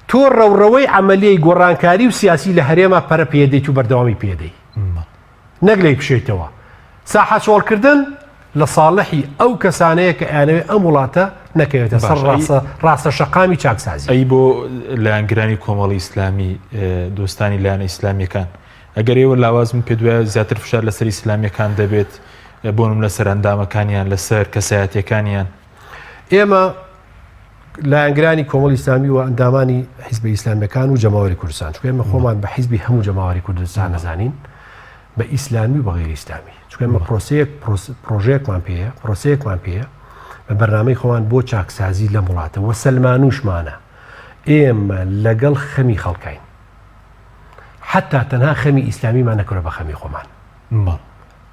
تۆ ڕەوڕەوەی عەمەلیەی گۆڕانکاری و سیاسی لە هەرێما پەرە پێدەیت و بەردەوامی پێدەی. نەک لی بشێتەوە ساحە چۆڵکردن لە ساڵحی ئەو کەسانەیە کە ئەیانەوێت ئەم وڵاتە نەکەوێتە سەر ڕاستە شەقامی چاکسازی. ئەی بۆ لایەنگرانی کۆمەڵی ئیسلامی دۆستانی لایەنە ئیسلامیەکان ئەگەر ئێوە لاوازم پێ دوایە زیاتر فشار لەسەر ئیسلامیەکان دەبێت بۆنم لەسەر ئەندامەکانیان لەسەر کەسایەتیەکانیان ئێمە لایەنگرانی کۆمەڵی ئیسلامی و ئەندامانی حیزبە ئیسلامیەکان و جەماوەری کوردستان چکە ئێمە خۆمان بە حیزبی هەموو جەماوەری کوردستان نەزانین بە ئیسلامی و بە غێری ئیسلامی چکە ئێمە پرۆژەیەکمان پێەیە بە بەرنامەی خۆمان بۆ چاکسازی لە وڵاتە وە سەلمانوشمانە ئێمە لەگەڵ خەمی خەڵکین حتا تەنها خەمی ئیسلامیمان نەکرە بە خەمی خۆمان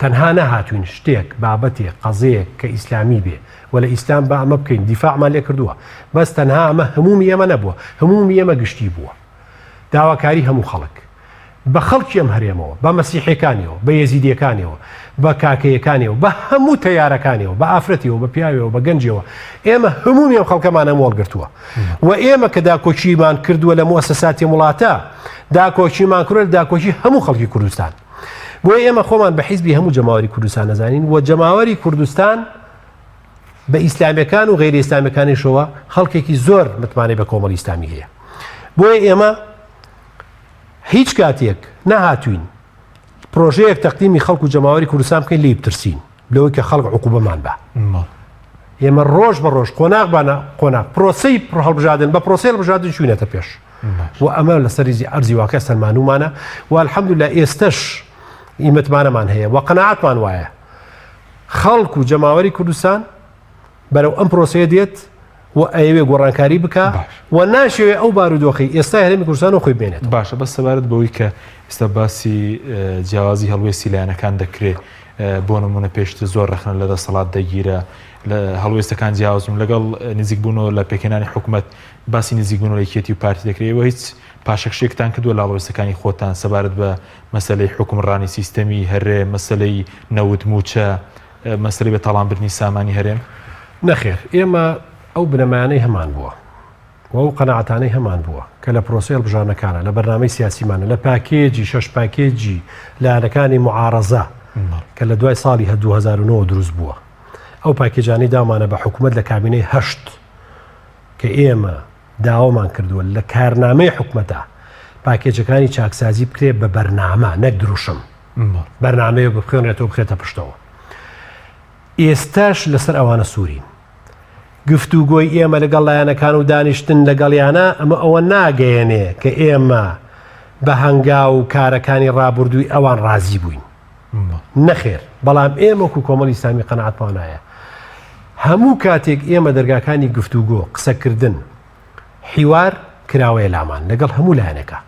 تەنها نەهاتوین شتێک بابەتێک قەزەیەک کە ئیسلامی بێ و لە ئیسلام بە ئەمە بکەین دیفاعمان لێ کردووە بەس تەنها ئەمە هەمومی ئێمە نەبووە هەمومی ئێمە گشتی بووە داواکاری هەموو خەڵک بە خەڵکی ئەم هەرێمەوە بە مەسیحیەکانیەوە بە یەزیدیەکانیەوە بە کاکەیەکانیەوە بە هەموو تەیارەکانیەوە بە ئافرەتیەوە بە پیاوێەوە بە گەنجەوە ئێمە هەمومی ئەم خەڵکەمانە مۆڵگرتووە و ئێمە کە داکۆچیمان کردووە لە موەسەساتی وڵاتە داکۆچیمان کردووە داکۆچی هەموو خەڵکی کوردستان بۆیە ئێمە خۆمان بە حیزبی هەموو جەماوەری کوردستان نەزانین و جەماوەری کوردستان بە ئیسلامیەکان و غێری ئیسلامیەکانیشەوە خەڵکێکی زۆر متمانەی بە کۆمەڵی ئیسلامی هەیە بۆیە ئێمە هیچ کاتێک نەهاتوین پرۆژەیەک تەقدیمی خەڵک و جەماوەری کوردستان بکەین لێ بترسین لەوەی کە خەڵک عقوبەمان بە ئێمە ڕۆژ بە ڕۆژ قۆناغ پرۆسەی هەڵبژاردن بە پرۆسەی هەڵبژاردن چوینەتە پێش و ئەمە لەسەر ئەرزی واقع سەلمانومانە و الحەمدولillah ئێستش ئیمەتمانەمان هەیە و قەناعەتمان وایە خەڵک و جەماوەری کوردستان بەرەو ئەم پرۆسەیە دێت و ئەوێ گۆڕانکاری بکە و ناشەوێ ئەو بارودۆخی ئێستا هەرێمی کوردستان و خۆی بێنێت باشە بەس سەبارەت بەوەی کە ئێستا باسی جیاوازی هەڵوێستی لایەنەکان دەکرێت بۆ نمونە پێشتر زۆر ڕخنە لە دەسەڵات دەگیرە لە هەڵوێستەکان جیاوازم لەگەڵ نزیکبوونەوە لە پێکێنانی حکوومەت باسی نزیکبوون و یەکێتی و پارتی دەکرێتەوە هیچ پاشەکشێکتان کردووە لە هەڵوێستەکانی خۆتان سەبارەت بە مەسەلەی حکومڕانی سیستەمی هەرێ مەسەلەی نەوت موچە مەسەلەی بە تاڵانبردنی سامانی هەرێم نەخێر ئێمە ئەو بنەمایانەی هەمان بووە و ئەو قەناعەتانەی هەمان بووە کە لە پرۆسەی هەڵبژاردنەکانە لە بەرنامەی سیاسیمانە لە پاکێجی 6 پاکێجی لایەنەکانی معارەزە کە لە دوای ساڵی 2009 دروست بووە ئەو پاکێجانەی دامانە بە حکوومەت لە کابینەی 8 کە ئێمە داوامان کردووە لە کارنامەی حکوومەتە پاکێجەکانی چاکسازی بکرێت بە بەرنامە نەک دروشم بەرنامەیە بخوێنرێتەوە بخرێتە پشتەوە ئێستاش لەسەر ئەوانە سوورین گفتوگۆی ئێمە لەگەڵ لایەنەکان و دانیشتن لەگەڵیانە ئەمە ئەوە ناگەیەنێ کە ئێمە بە هەنگا و کارەکانی ڕابردووی ئەوان ڕازی بووین نەخێر بەڵام ئێمەکو کۆمەڵی ئیسلامی قەناعەتمانایە هەموو کاتێک ئێمە دەرگاکانی گفتوگۆ قسەکردن حیوار کراوەیە لامان لەگەڵ هەموو لایەنەکە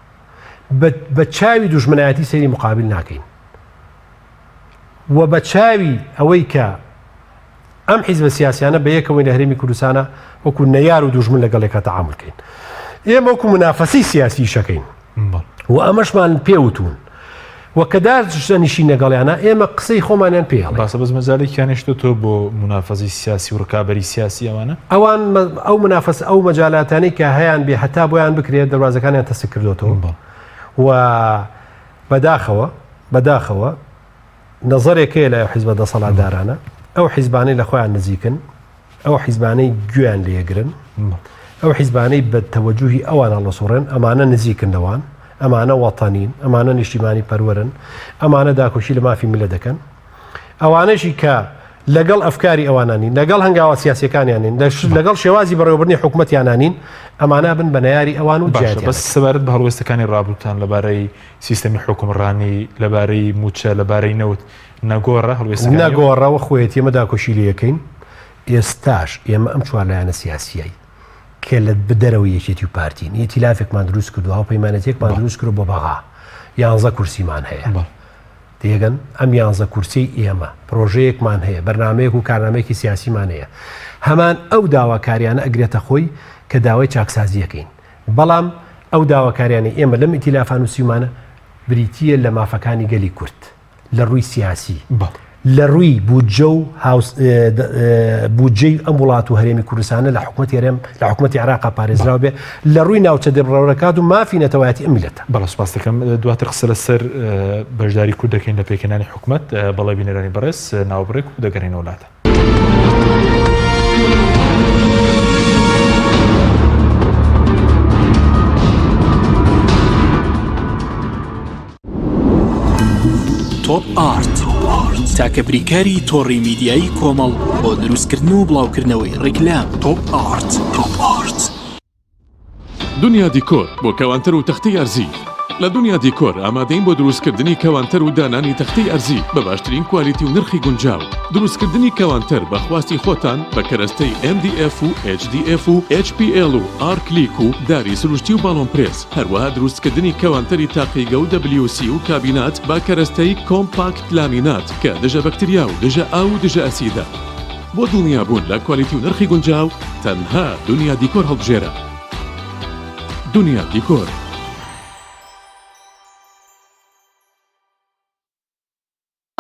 بە چاوی دوژمنایەتی سەیری مقابل ناکەین و بە چاوی ئەوەی کە ئەم حیزبە سیاسیانە بە یەکەوەی لە هەرێمی کوردستانە وەکو نەیار و دوژمن لەگەڵێکە تەعاملکەین ئێمە وەکو منافەسی سیاسی شەکەین و ئەمەشمان پێوتون و کەدار نیشی نەگەڵیانە ئێمە قسەی خۆمانیان پێڵێ باسە بەس مەجالێکیانشتە تۆ بۆ منافەزی سیاسی و ڕکابەری سیاسی ئەوانە ئەوان ئەو منافەس ئەو مەجالاتانەی کە هەیان بێ هەتا بۆیان بکرێت دەواازەکانیان تەست کردوتەوە و بەداخەوە نەزەرێکەیە لە حیزبە دەسەڵاتدارانە ئەو حیزبانەی لە خۆیان نزیکن ئەو حیزبانەی گوێیان لێگرن ئەو حیزبانەی بە تەوەجوهی ئەوان هەڵەسوڕێن ئەمانە نزیکندەوان ئەمانە وەتانین ئەمانە نیشتیمانی پەروەرن ئەمانە داکۆشی لە مافی میلە دەکەن ئەوانەشی کە لەگەڵ ئەفکاری ئەوانانین لەگەڵ هەنگاوە سیاسیەکانیانین لەگەڵ شێوازی بەڕێوەبردنی حکوومەتیانانین ئەمانە بن بە نەیاری ئەوان و جیاتی بەس سەبارەت بە هەڵوێستەکانی ڕابردوتان لەبارەی سیستەمی حکومڕانی لەبارەی موچە لەبارەی نەوت نەگۆڕە هەڵوێستەکان نەگۆڕەوە خۆیەتی ئێمە داکۆشی لێ یەکەین ئێستاش ئێمە ئەم چوار لایەنە سیاسیایی کە لە بدەرەوەی یەکێتی و پارتین ئیتیلافێکمان دروست کردو هاوپەیمانەتێکمان دروست کرد بۆ بەغا 11 کورسیمان هەیە دێگەن ئەم 11 کورسی ئێمە پرۆژەیەکمان هەیە بەرنامەیەک و کارنامەیەکی سیاسیمان هەیە هەمان ئەو داواکاریانە ئەگرێتە خۆی کە داوای چاکسازیەکەین بەڵام ئەو داواکاریانی ئێمە لەم ئیتیلافان و سیمانە بریتیە لە مافەکانی گەلی کورد لە ڕووی سیاسی لە ڕووی بودجە و بودجەی ئەم وڵات و هەرێمی کوردستانە لە حکوومەتی عێراق پارێزراوە بێ لە ڕووی ناوچە دەبڕەوەکات و مافی نەتەوایەتی ئەم میلەتە. بەڵێ سوپاس دەکەم دواتر قسە لەسەر بەشداری کورد دەکەین لە پێکەنانی حکوومەت بەڵێ بینەرانی بەڕێز ناوبڕێک و دەگەڕێنە وڵاتە. تۆپ ئارت تاکە بریکاری تۆڕی میدیایی کۆمەڵ بۆ دروستکردن و بڵاوکردنەوەی ڕیکلام. تۆپ ئارت. دنیا دیکۆر بۆ کەوانتر و تەختەی ئەرزی. لە دنیا دیکۆر ئامادەین بۆ دروستکردنی کەوانتر و دانانی تەختەی ئەرزی بە باشترین کوالیتی و نرخی گونجاو. دروستکردنی کەوانتر بە خواستی خۆتان بە کەرەستەی MDF و HDF و HPL و R-Click و داری سروشتی و باڵۆن پرێس. هەروەها دروستکردنی کەوانتری تاقیگە و WC و کابینات با کەرەستەی کۆمپاکت لامینات کە دژە بەکتریا و دژە ئاو و دژە ئەسیدە. بۆ دڵنیابوون لە کوالیتی و نرخی گونجاو تەنها دنیا دیکۆر هەڵبژێرە. دنیا دیکۆر.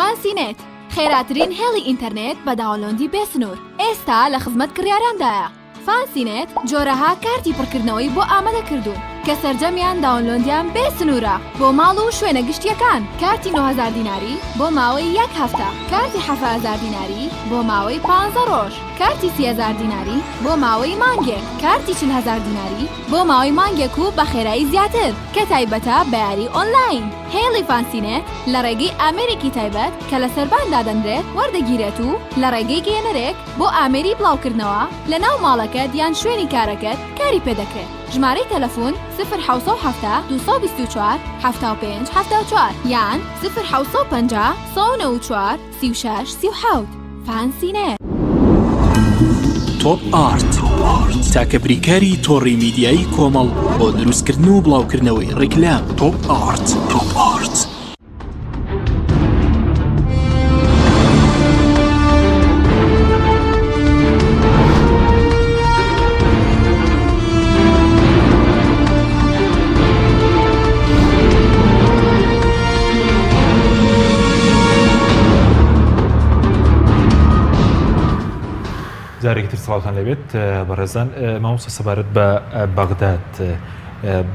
فانسینێت خێراترین هێڵی ئینتەرنێت بە داوەلۆندی بێسنوور ئێستا لە خزمەت کڕیاراندایە. فانسینێت جۆرەها کارتی پڕکردنەوەی بۆ ئامادە کردوون کە سەرجەمیان داوەلۆندیان بێسنوورە بۆ ماڵ و شوێنە گشتیەکان. کارتی 9000 دیناری بۆ ماوەی 1 هەفتە، کارتی 7000 دیناری بۆ ماوەی 15 ڕۆژ، کارتی 30000 دیناری بۆ ماوەی مانگێک، کارتی 40000 دیناری بۆ ماوەی مانگێک و بە خێرایی زیاتر کە تایبەتە بە یاری ئۆنلاین. هێڵی فانسینێت لە ڕێگەی ئامێرێکی تایبەت کە لە سەرباندا دەنرێت وەردەگیرێت و لە ڕێگەی گەێنەرێک بۆ ئامێری بڵاوکردنەوە لە ناو ماڵەکەت یان شوێنی کارەکەت کاری پێدەکرێت. ژمارەی تەلەفۆن 01970 224 75 74 یان 01950 194 36 37. فانسینێت. تۆپ ئارت تاکە بریکاری تۆڕی میدیایی کۆمەڵ بۆ دروستکردن و بڵاوکردنەوەی ڕیکلام. تۆپ ئارت. جارێکتر سڵاوتان لەبێت بەڕێزان. مامۆستا سەبارەت بە بەغداد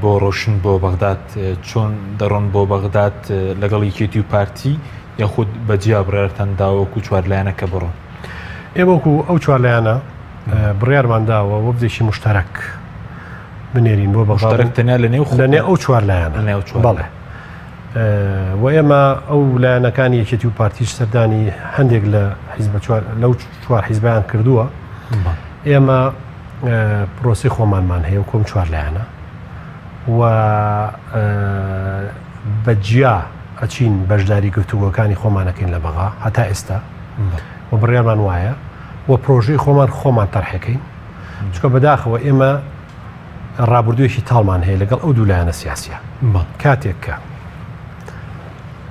بۆ ڕۆشن بۆ بەغداد چۆن دەڕۆن بۆ بەغداد لەگەڵ یەکێتی و پارتی یاخود بەجیا بڕیارتان داوەکو چوارلایەنەکە بڕۆن؟ ئێوەکو ئەو چوارلایەنە بڕیارمان داوە وە بزێکی مشتەرەک بنێرین بۆ مشتەرەک تەنیا لە نێو ئەو چوارلایەنە. بەڵێ و ئێمە ئەو لایەنەکانی یەکێتی و پارتیش سەردانی هەندێک لە لەو چوار حیزبیان کردووە. ئێمە پرۆسی خۆمانمان هەیە و کۆم چوار لایەنە و بەجیا ئەچین بەشداری گفتوگۆکانی خۆمانەکەین لە بەغا هەتا ئێستا و بڕیارمان وایە و پرۆژەی خۆمان تەرحەکەین چکە بەداخەوە ئێمە ڕابردوویەکی تاڵمان هەیە لەگەڵ ئەو دوو لایەنە سیاسیە. کاتێک کە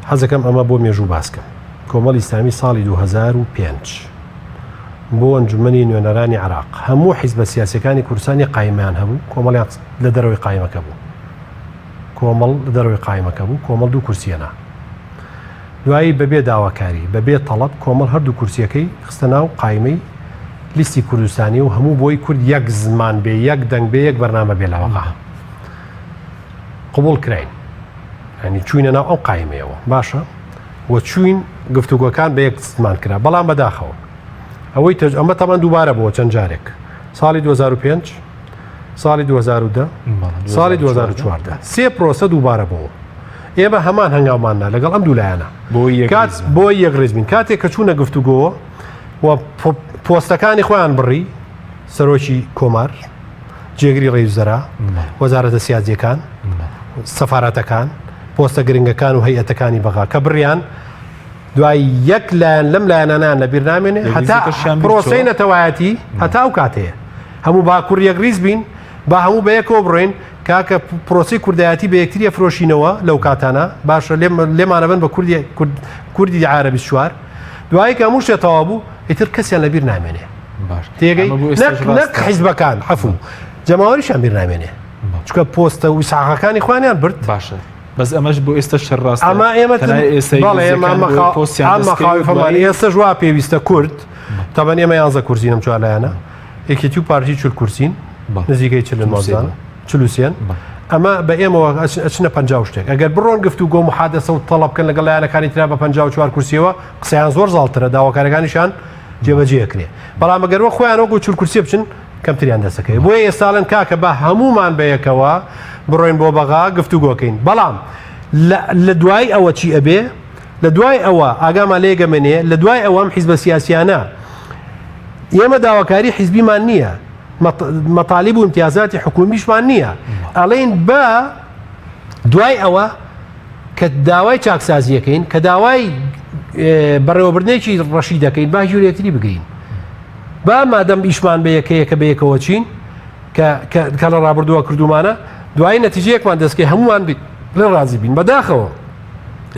حەزەکەم ئەمە بۆ مێژوو باسکەم کۆمەڵی ئیسلامی ساڵی 2005 بۆ ئەنجومەنی نوێنەرانی عێراق هەموو حیزبە سیاسیەکانی کوردستانی قایمیان هەبوو. کۆمەڵیان لە دەرەوەی قایمەکە بوو. کۆمەڵ دوو کورسیەنا دوایی بەبێ داواکاری بەبێ تەڵەب کۆمەڵ هەردوو کورسیەکەی خستە ناو قایمەی لیستی کوردستانی و هەموو بۆی کورد یەک زمان بێ یەک دەنگ بێ یەک بەرنامە بێ لەوەغا قبول کراین. ینی چوینە ناو ئەو قایمەیەوە باشە وە چوین گفتوگۆکان بە یەک زمان کرا. بەڵام بەداخەوە ئەوەی ئەمە تەمان دووبارە بووە چەند جارێک ساڵی 2005 ساڵی 2010 ساڵی 2014 سێ پرۆسە دووبارە بووە. ئێمە هەمان هەنگاوماننا لەگەڵ ئەم دوولایەنە بۆ یەک ڕێزبین کاتێک کە چوونە گفتوگۆوە و پۆستەکانی خۆیان بڕی سەرۆکی کۆمار جێگری ڕێوزەرا وەزارەتە سیاسیەکان سەفارەتەکان پۆستە گرنگەکان و هەیئەتەکانی بەغا کە بڕیان دوای یەک لایەن لەم لایەنانیان لە بیرنامێنێ هەتا پرۆسەی نەتەوایەتی هەتا ئەو کاتەیە هەموو باکوور یەکریز بین با هەموو بە یەکەوە بڕۆین کاکە پرۆسی کوردایەتی بە یەکتریە فرۆشینەوە لەو کاتانە باشە لێمانە بن بە کوردی عارەبی سوار دوایی کە هەموو شتێتەوا بوو ئیتر کەسیان لە بیر نامێنێ تێگەی نەک حیزبەکان عەفو جەماوەریشیان بیر نامێنێ چکە پۆستە و ساحەکانی خوانیان برد باشە بەس ئەمەش بۆ ئێستا شەڕاست ئەمە ئێمە خاویفەمان ئێستا ژوا پێویستە کورد تابەن ئێمە 11 کورسینم چوارلایەنە یەکێتی و پارتی چل کورسین نزیکەی چلن مازان چلوسێن ئەمە بە ئێمەوە ئەچنە 50 شتێک ئەگەر بڕۆن گفت و گۆ محادەسە و تەڵەب بکەن لەگەڵ لایەنەکانی ترا بە 54 کورسیەوە قسەیان زۆر زاڵترە داواکارەکانیشان جێبەجێکرێ بەڵام ئەگەرەوە خۆیان وەکو چل کورسیە بچن کەمتریان دەسەکەی بۆیە ئێستاڵەن کاکە بە هەمومان بەیەکەوە بڕۆین بۆ بەغا گفتوگۆکەین بەڵام لە دوای ئەوە چی ئەبێ لە دوای ئەوە ئاگامان لێگەمێنێ لە دوای ئەوەم حیزبە سیاسیانە ئێمە داواکاری حیزبیمان نییە مەطالیب و امتیازاتی حکومیشمان نییە ئەڵێن بە دوای ئەوە کە داوای چاکسازیەکەین کە داوای بەڕێوەبردنێکی ڕەشی دەکەین با ژوورێتری بگرین با مادەم ئیشمان بە یەکەیە کە بە یەکەوە چین کە لە ڕابردووە کردومانە دوای نەتیجەیەکمان دەستکەی هەمومان لە ڕازی بین بەداخەوە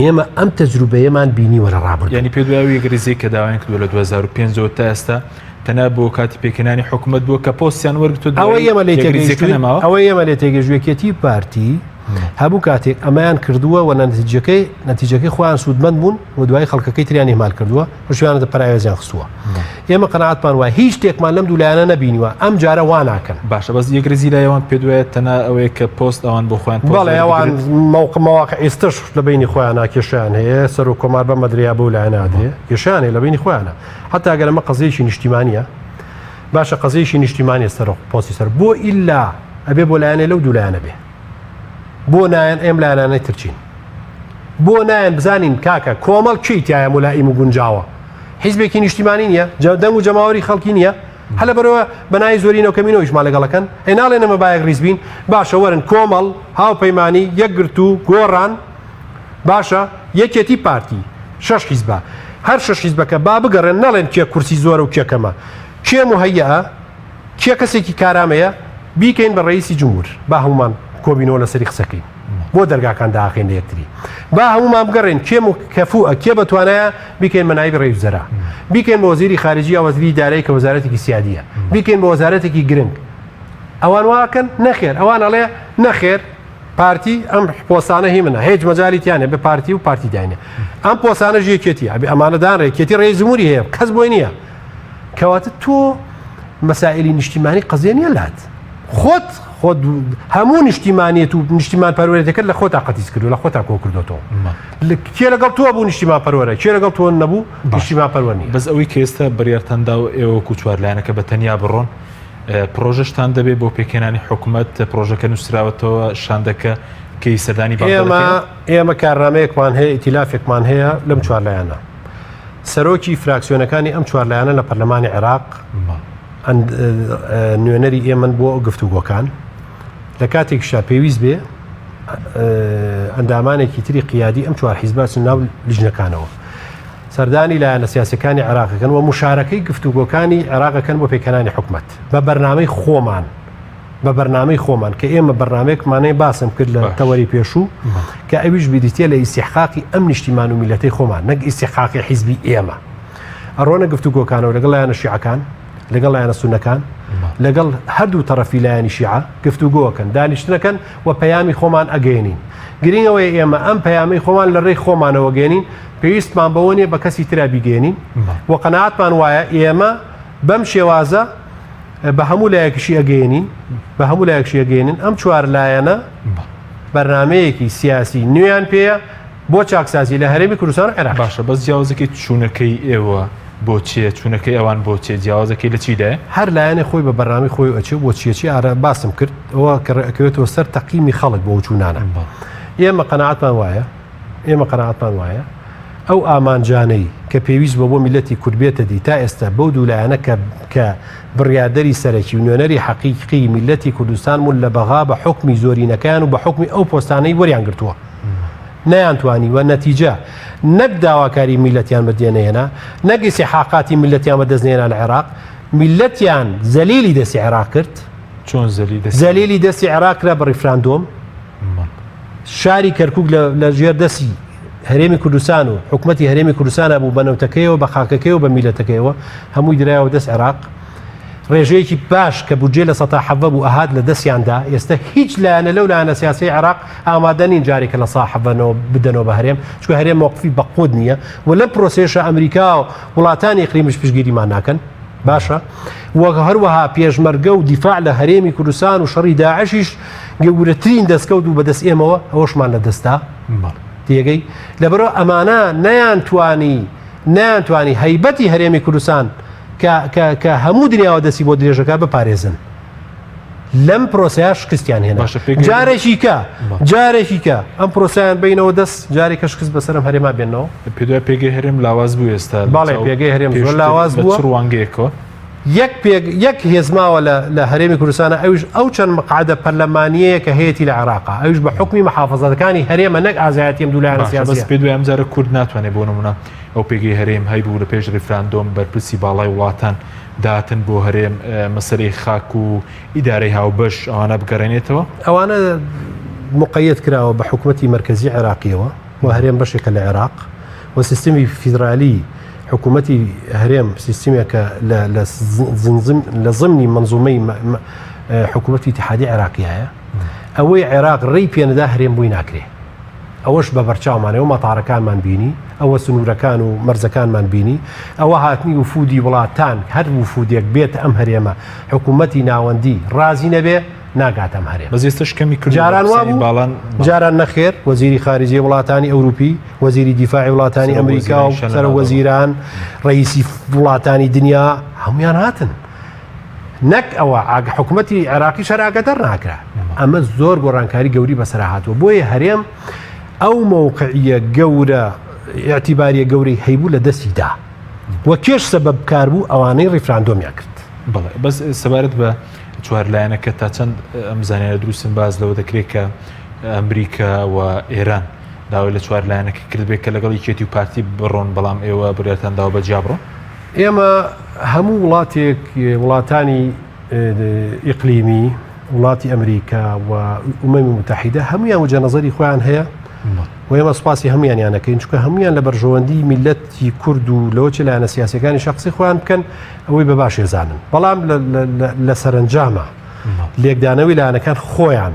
ئێمە ئەم تەجروبەیەمان بینیوە لە ڕابرد ینی پێ دوای گریزی کە داوایان کردووە لە 2005 تا ئێستا تەنها بۆ کاتی پێکەنانی حکوومەت بووە کە پۆستیان وەرگتو ئەوە ئێمە لێ تێگەژوێکێتی پارتی هەبوو کاتێک ئەمایان کردووە و نەتیجەکەی خۆیان سوودمەند بوون و دوای خەڵکەکەی تریان هێمال کردووە ڕشویانە پراوێزیان خستووە ئێمە قەناعەتمان وایە هیچ شتێکمان لەم دوولایانە نەبینیوە ئەم جارە وا ناکەن باشە بەس یەکگرزی لایەوان پێ دوایە تەنها ئەوەیە کە پۆست ئەوان بۆ خۆیان بەڵێ ئەوان مەواقع ئێستش لە بینی خۆیان کێشیان هەیە سەر و کۆمار بە مەدریا بۆ لایەن نادرێ کێشیان هەیە لە بینی خۆیانە حتا ئەگەر ئەمە قەزەیەکی نیشتیمانیە باشە قەزەیەکی نیشتیمانی سەر پۆستی سەر بۆ ئیلا ئەبێ بۆ لایەنێ لەو دوولایەنە بێ بۆ نایەن ئێم لایەنانەی ترچین بۆ نایەن بزانین کاکە کۆمەڵ چی تایە مولائیم و گونجاوە حیزبێکی نیشتیمانی نییە دەنگ و جەماوەری خەڵکی نییە هەلە بەرەوە بەنای زۆرینەوە کەمینەوەیشمان لەگەڵەکەن هێناڵێنەمە بایەک ڕیزبین باشە وەرن کۆمەڵ هاوپەیمانی یەکگرت و گۆڕان باشە یەکێتی پارتی 6 حیزبە هەر 6 حیزبەکە با بگەڕێن نەڵێن کێ کورسی زۆرە و کێکەمە کێ مهەیەە کێ کەسێکی کارامەیە بیکەین بە ڕئیسی جمهور با هەمومان کۆبینەوە لەسەری قسەکەین بۆ دەرگاکان داخێن لە یەکتری با هەمومان بگەڕێن کێم و کەفووە کێ بەتوانایە بیکەین مەنایبی ڕێوزەرا بیکەین بە وەزیری خارجی یا وەزیری دارایی کە وەزارەتێکی سیادیە بیکەین بە وەزارەتێکی گرنگ ئەوان واکەن نەخێر ئەوان ئەڵێ نەخێر پارتی ئەم پۆستانە هی منە هیچ مەجالی تیانێ بە پارتی و پارتی داینێ ئەم پۆستانە ژێکێتی ئەبێ ئەمانەدان ڕێکێتی ڕێی جمهوری هەیە کەس بۆی نییە کەواتە تۆ مەسائلی نیشتیمانی قەزیە نیە لات خۆت هەموو نیشتیمانیت و نیشتیمان پەروەردەکەت لە خۆتا قەتیس کردو لە خۆتا کۆ کردوتەوە کێ لەگەڵ تۆ بوو نیشتیمان پەروەرە کێ لەگەڵ تۆ نەبوو نیشتیمان پەروەرنی بەس ئەوەی کە ئێستا بڕیارتاندا و ئێوە کوچوار لایەنەکە بە تەنیا بڕۆن پرۆژەشتان دەبێت بۆ پێکێنانی حکوومەت پرۆژەکە نووسراوەتەوە شاندەکە کەی سەردانی ئێمە کارنامەیەکمان هەیە ئیتیلافێکمان هەیە لەم چوار لایەنە سەرۆکی فراکسیۆنەکانی ئەم چوار لایەنە لە پەرلەمانی عێراق نوێنەری ئێمن بۆ گفتوگۆکان لە کاتێکشا پێویست بێ ئەندامانێکی تری قیادی ئەم چوار حیزبات ناو لیژنەکانەوە سەردانی لایەنە سیاسەکانی عێراقەکەن و مشارەکەی گفتوگۆکانی عێراقەکەن بۆ پێکەنانی حکوومەت بە بەرنامەی خۆمان کە ئێمە بەرنامەیەکمانەی باسم کرد لە تەوەری پێشوو کە ئەویش بیدیتێ لە ئیسیحقاقی ئەم نیشتیمان و میلەتەی خۆمان نەک ئیسیحقاقی حیزبی ئێمە ئەڕۆنە گفتوگۆکانەوە لەگەڵ لایەنە شیعەکان لەگەڵ لایەنە سونەکان لەگەڵ هەردوو تەرەفی لایەنی شیعە گفتوگۆکەن دانیشتنەکەن و پەیامی خۆمان ئەگەێنین گرنگەوەی ئێمە ئەم پەیامی خۆمان لە ڕێی خۆمانەوە گەێنین پێویستمان بەوە نیە بە کەسی ترا بیگەێنین و قەناعەتمان وایە ئێمە بەم شێوازە بە هەموو لایەکشی ئەگەێنین ئەم چوار لایەنە بەرنامەیەکی سیاسی نوێیان پێیە بۆ چاکسازی لە هەرێمی کوردستان عێراق باشە بەس جیاوازەکەی چوونەکەی ئێوە بۆچیە چوونەکەی ئەوان بۆچێ جیاوازەکەی لە چیدە هەر لایەنە خۆی بە بەرنامی خۆی ئەچێ بۆ چیەکی ئارە باسم کرد ئەوە کەوێتەوە سەر تەقیمی خەڵک بۆ چوونانە ئێمە قەناعەتمان وایە ئەو ئامانجانەی کە پێویست بۆ میلەتی کورد بێتە دی تا ئێستا بەو دوولایەنە کە بڕیادەری سەرەکی و نوێنەری حەقیقی میلەتی کوردستان بوون لە بەغا بە حکمی زۆرینەکان و بە حکمی ئەو پۆستانەی وەریان گرتووە نەیانتوانی و نەتیجە نەک داواکاری میلەتیان بەدێنێنە نەک ئیسیحاقاتی میلەتیان بەدەستنێنە لە عێراق میلەتیان زەلیلی دەستی عێراق کرد چۆن زەلیلی دەستی عێراق کرا بە ڕیفراندۆم شاری کەرکووک لە ژێر دەستی هەرێمی کوردستان و حکومەتی هەرێمی کوردستانە بوو بە نەوتەکەیەوە بە خاکەکەیەوە بە میلەتەکەیەوە هەمووی درایەوە دەست عێراق ڕێژەیەکی باش کە بودجێ لە سەتا حەڤە بوو ئەهات لە دەستیاندا ئێستا هیچ لایەنە لەو لایەنە سیاسی عێراق ئامادەنین جارێکە لە ساحەڤەنەوە بدەنەوە بە هەرێم چکە هەرێم موقفی بەقود نییە و لە پرۆسێشە ئەمریکا و وڵاتانی ئیقلیمیش پشتگیریمان ناکەن باشە وەک هەروەها پێشمەرگە و دیفاع لە هەرێمی کوردستان و شەڕی داعشیش گەورەترین دەستکەوت و بەدەست ئێمەوە ئەوەشمان لە دەستا تێگەی لەبەرەوە ئەمانە نەیانتوانی هەیبەتی هەرێمی کوردستان کە هەموو دنیاوە دەستی بۆ درێژەکە بپارێزن لەم پرۆسەیە شکستیان هێنا جارێکی کە ئەم پرۆسیان بینەوە دەست جارێکە شکست بەسەرم هەرێما بێنەوە پێدوای پێگەی هەرێم لاواز بوو ئێستا باڵێ پێگەی هەرێم زۆر لاواز بووە ڕوانگەیەکەوە یەک هێزماوە لە هەرێمی کوردستانە ئەوش ئەو چەند مقعدە پەرلەمانیەیە کە هەیەی لە عێراقا ئەوش بە حکمی محافەزەتەکانی هەرێمە نەک ئازایەتی ئەم دوولایەنە سیاسی بەس پێدوای ئەم جارە کورد ناتوانێت بۆ نمونە ئەو پێگەی هەرێم هەیبوو لە پێش ڕیفراندۆم بەرپرسی باڵای وڵاتان داتن بۆ هەرێم مەسەرەی خاک و ئیدارەی هاوبەش ئەوانە بگەڕێنێتەوە ئەوانە مقەیەت کراوە بە حکوومەتی مرکزی عێراقیەوە و هەرێم بەشێکە لە عێراق و سیستمی فیدرالی حکوومەتی هەرێم سیستمێکە لە ضمنی منزومەی حکوومەتی اتحادی عێراقیایە ئەوەی عێراق ڕێی پێنەدا هەرێم بووی ناکرێ ئەوەش بە بەرچاومانەوە مەتاڕەکانمان بینی ئەوە سنوورەکان و مەرزەکانمان بینی ئەوە هاتنی وفودی وڵاتان هەر وفودێک بێت ئەم هەرێمە حکوومەتی ناوەندی ڕازی نەبێ ناگاتەم هەرێم بەزێستش کەمی کرد جاران نەخێر وەزیری خارجی وڵاتانی ئەوروپی وەزیری دیفاعی وڵاتانی ئەمریکا و سەر وەزیران ڕئیسی وڵاتانی دنیا هەمویان هاتن نەک ئەوە حکوومەتی عێراقی شەراگەدەر ناکرا ئەمە زۆر گۆڕانکاری گەوری بەسەر هاتووە بۆیە هەرێم ئەو موقعیە گەورە ئاعتیباریە گەورەی هەیبوو لە دەستیدا وە کێش سەبەب کار بوو ئەوانەی ڕیفراندۆمیان کرد بەڵێ بەس سەبارەت بە چوار لایەنەکە تا چەند ئەم زانیارە دروستن باز لەوە دەکرێت کە ئەمریکا و ئێران داوای لە چوار لایەنەکە کرد بێت کە لەگەڵ یەکێتی و پارتی بڕۆن بەڵام ئێوە بڕێتان داوە بە جیابڕۆ ئێمە هەموو وڵاتێک وڵاتانی ئیقلیمی وڵاتی ئەمریکا و ئومەمی متحیدە هەمویان وجە نەزەری خۆیان هەیە و ئێمە سوپاسی هەمویانیانەکەین چونکە هەمویان لە بەرژەوەندی میلەتی کورد و لەوە چ لایەنە سیاسەکانی شخصی خۆیان بکەن ئەوەی بە باش ێزانن بەڵام لە سەرنجامە لێکدانەوەی لایەنەکان خۆیان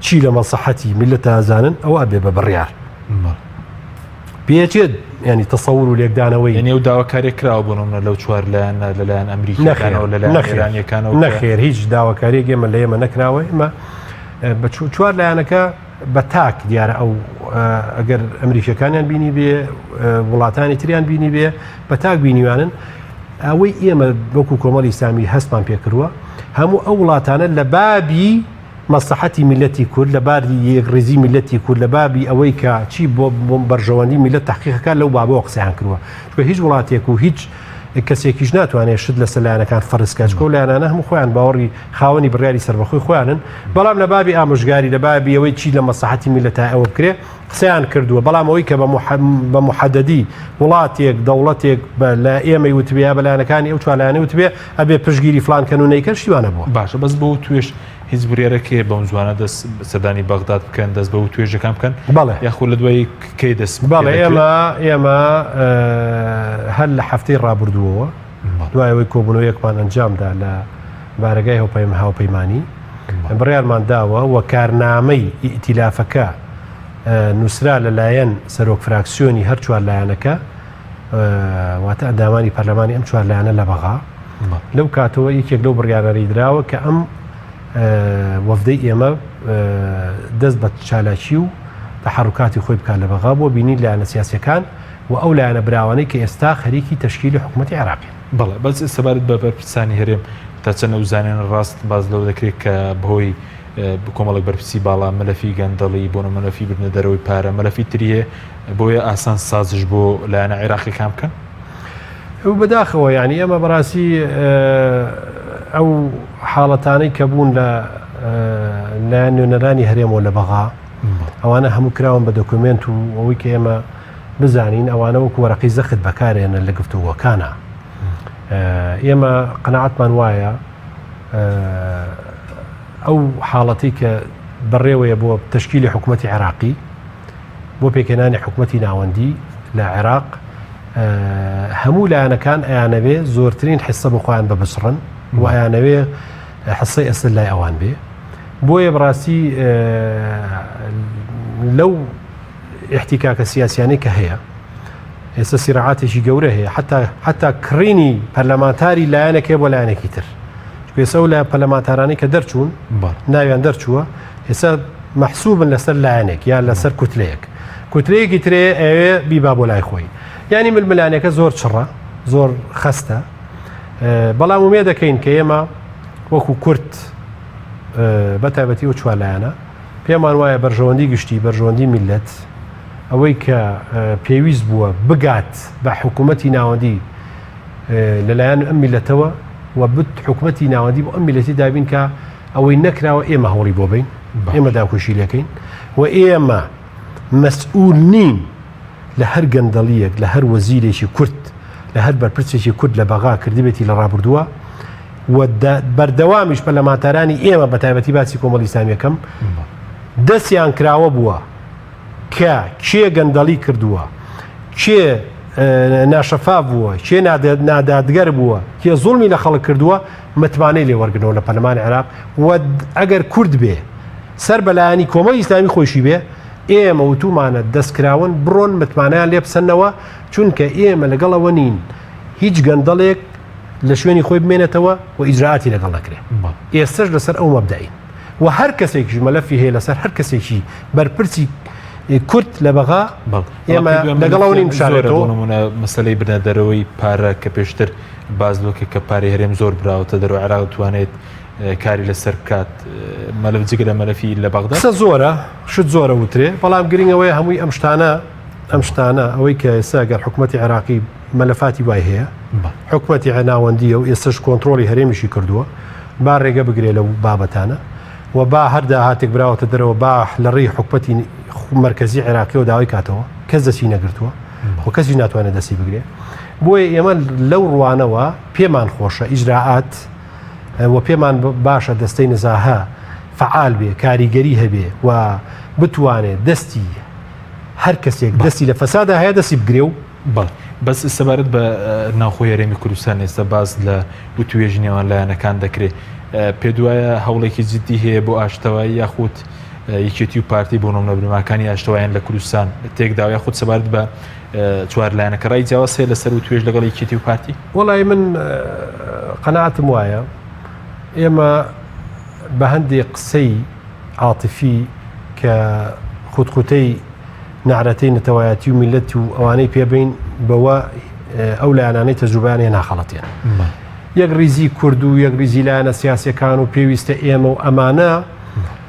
چی لە مەسەحەتی میلەتە ئازانن ئەوە ئەبێ بە بڕیار پێچێت ینی تەسەور و لێکدانەوەی نێو داواکارێک کراوە بوونەوە لەو چوار لایەنە لەلایەن ئەمریکیەکانەوە لەلایەن ئێرانیەکانەوە نەخێر هیچ داواکاریەک ئێمە لە ئێمە نەکراوە ئێمە بە چوار لایەنەکە بە تاک دیارە ئەو ئەگەر ئەمریکیەکانیان بینی بێ وڵاتانی تریان بینی بێ بە تاک بینیوانن ئەوەی ئێمە وەکو کۆمەڵی ئیسلامی هەستمان پێکردووە هەموو ئەو وڵاتانە لە بابی مەسلحەتی میلەتی کورد لە باری یەکڕێزی میلەتی کورد لە بابی ئەوەی کە چی بۆ بەرژەوەندی میلەت تحقیقەکە لەو بابەوە قسەیان کردووە چونکە هیچ وڵاتێک و هیچ کەسێکیش ناتوانێت شت لەسەر لایەنەکان فەرزکە چکە و لایەنانە هەموو خۆیان باوەڕی خاوەنی بڕیاری سەربەخۆی خۆیانن بەڵام لە بابی ئامۆژگاری لە بابی ئەوەی چی لە مەسلحەتی میلەتە ئەوە بکرێ قسەیان کردووە بەڵام ئەوەی کە بە محەدەدی وڵاتێک دەوڵەتێک لە ئێمەی وتبێ بەلایەنەکانی ئەو چوارلایەنەی وتبێ ئەبێ پشگیری فلان کەنونەیەکە شتیوانە بووە باشە بەس بۆ توێش هیچ بڕیارەکێ بەم زوانە دەست سەردانی بەغداد بکەن دەست بە توێژەکان بکەن بەڵێ یاخۆ لە دوای کەی دەست بەڵێ ئێمە هەر لە هەفتەی ڕابردووەوە دوایەوەی کۆبوونەوەیەکمان ئەنجامدا لە بارگای هاوپەیمانی بڕیارمان داوە و کارنامەی ئیتیلافەکە نووسرا لەلایەن سەرۆک فراکسیۆنی هەر چوار لایەنەکە واتە ئەندامانی پەرلەمانی ئەم چوار لایەنە لە بەغا لەو کاتەوە یەکێک لەو بڕیارەی دراوە کە ئەم وەفدەی ئێمە دەست بە چالاکی و تەحەڕوکاتی خۆی بکات لە بەغا بۆ بینی لایەنە سیاسیەکان و ئەو لایەنە براوانەی کە ئێستا خەریکی تەشکیلی حکوومەتی عێراقی بەڵێ بەس سەبارەت بە بەرپرسانی هەرێم تا چەند ئەوزانێن ڕاست باز لەو دەکرێت کە بەهۆی کۆمەڵێک بەرپرسی باڵا مەلەفی گەندەڵی بۆ مەلەفی بردنە دەرەوەی پارە مەلەفی تریە بۆیە ئاسان سازش بۆ لایەنە عێراقیەکان بکەن ئەو بەداخەوە یعنی ئەمە بەڕاستی ئەو حاڵەتانەی کە بوون لە لایەن نوێنەرانی هەرێمەوە لە بەغا ئەوانە هەموو کراون بە دۆکومنت و ئەوەی کە ئێمە بزانین ئەوانە وەکو وەرەقی زەخت بەکارێنە لە گفتوگۆکانە ئێمە قەناعەتمان وایە ئەو حاڵەتی کە بەڕێوەیە بۆ تەشکیلی حکوومەتی عێراقی بۆ پێکێنانی حکوومەتی ناوەندی لە عێراق هەموو لایەنەکان ئەیانەوێ زۆرترین حیسە بۆ خۆیان ببچڕن وایانەوێ حسەی ئەسل لای ئەوان بێ بۆیە بڕاستی لەو احتیکاکە سیاسیانەی کە هەیە ئێستا سیراعاتێکی گەورە هەیە حتا کڕینی پەرلەمانتاری لایەنێکێ بۆ لایەنێکی تر پێسە و لە پەرلەمانتارانی کە دەرچوون ناویان دەرچووە ئێستا مەحسوبن لەسەر لایەنێک یان لەسەر کوتلەیەکی ترێ ئەوێ بیبا بۆ لای خۆی ینی ململانەکە زۆر چڕە زۆر خستە بەڵام ومێ دەکەین کە ئێمە وەکو کورت بەتایبەتی و چوارلایەنە پێمان وایە بەرژەوەندی گشتی بەرژەوەندی میلەت ئەوەی کە پێویست بووە بگات بە حکوومەتی ناوەندی لەلایەن ئەم میلەتەوە و بت حکوومەتی ناوەندی بۆ ئەم میلەتی دابین کە ئەوەی نەکراوە ئێمە هەوڵی بۆ بین ئێمە داکۆشی لەکەین و ئێمە مەسئول نین لە هەر گەندەڵیەک لە هەر وەزیرێکی کورت لە هەر بەرپرسێکی کورد لە بەغا کردبێتی لە ڕابردووە و بەردەوامیش پەرلەمانتارانی ئێمە بە تایبەتی باسی کۆمەڵی ئیسلامیەکەم دەستیان کراوە بووە کە کێ گەندەڵی کردووە کێ ناشەفا بووە کێ نادادگەر بووە کێ زوڵمی لە خەڵک کردووە متمانەی لێ وەرگنەوە لە پەرلەمانی عێراق و ئەگەر کورد بێ سەر بەلایانی کۆمەڵی ئیسلامی خۆشی بێ ئێمە وتومانە دەستکراون بڕۆن متمانیان لێ بسەنەوە چونکە ئێمە لەگەڵەوە نین هیچ گەندەڵێک لە شوێنی خۆی بمێنێتەوە و ئیجراعاتی لەگەڵ نەکرێ ئێستش لەسەر ئەو مەبدەین و هەر کەسێکی مەلەفی هەیە لەسەر هەر کەسێکی بەرپرسی کورد لە بەغا ئێمە لەگەڵەوە نین بشارێتەوە مەسەلەی بنەدەرەوەی پارە کە پێشتر بازلۆکە کە پارەی هەرێم زۆر براوەتە دەرەوە عێراق توانێت کاری لەسەر بکات مەلەف جگە لە مەلەفی لە بەغدا زۆرە شت زۆرە وترێ بەڵام گرنگەوەی هەمووی ئەم شتانە ئەوەی کە ئێستا گەر حکوومەتی عێراقی مەلەفاتی وای هەیە حکوومەتی ناوەندیە و ئێستش کۆنتترۆلی هەرێمیشی کردووە با ڕێگە بگرێ لەو بابەتانە و با هەردا هاتێک براوەتە دەرەوە با لە ڕێی حکوومەتی مرکزی عێراقی و داوای کاتەوە کەس دەستی نەگرتووە و کەسی ناتوانێت دەستی بگرێ بۆیە ئێمە لەو ڕوانەوە پێمان خۆشە ئیجراعات و پێمان باشە دەستەی نزاها فعال بێ کاریگەری هەبێ و بتوانێت دەستی هەر کەسێک دەستی لە فەسادە هەیە دەستی بگرێ و بەس سەبارەت بە ناوخۆی هەرێمی کوردستان ئێستا باز لە وتوێژنیەوان لایەنەکان دەکرێت پێ دوایە هەوڵێکی جددی هەیە بۆ ئاشتەوایی یاخود یەکێتی و پارتی بۆ نۆمنە بنەماکانی ئاشتەوایان لە کوردستان تێکدا یاخود سەبارەت بە چوار لایەنەکە ڕای جیاواز هەیە لەسەر وتوێژ لەگەڵ یەکێتی و پارتی وەڵای من قەناعەتم وایە ئێمە بە هەندێک قسەی عاتیفی کە خوتخوتەی نعرەتەی نەتەوایەتی و میلەت و ئەوانەی پێبین بەوە ئەو لایەنانەی تەجروبیانیان ناخەڵەتیان یەک ریزی کورد و یەک ریزی لایەنە سیاسیەکان و پێویستە ئێمە و ئەمانە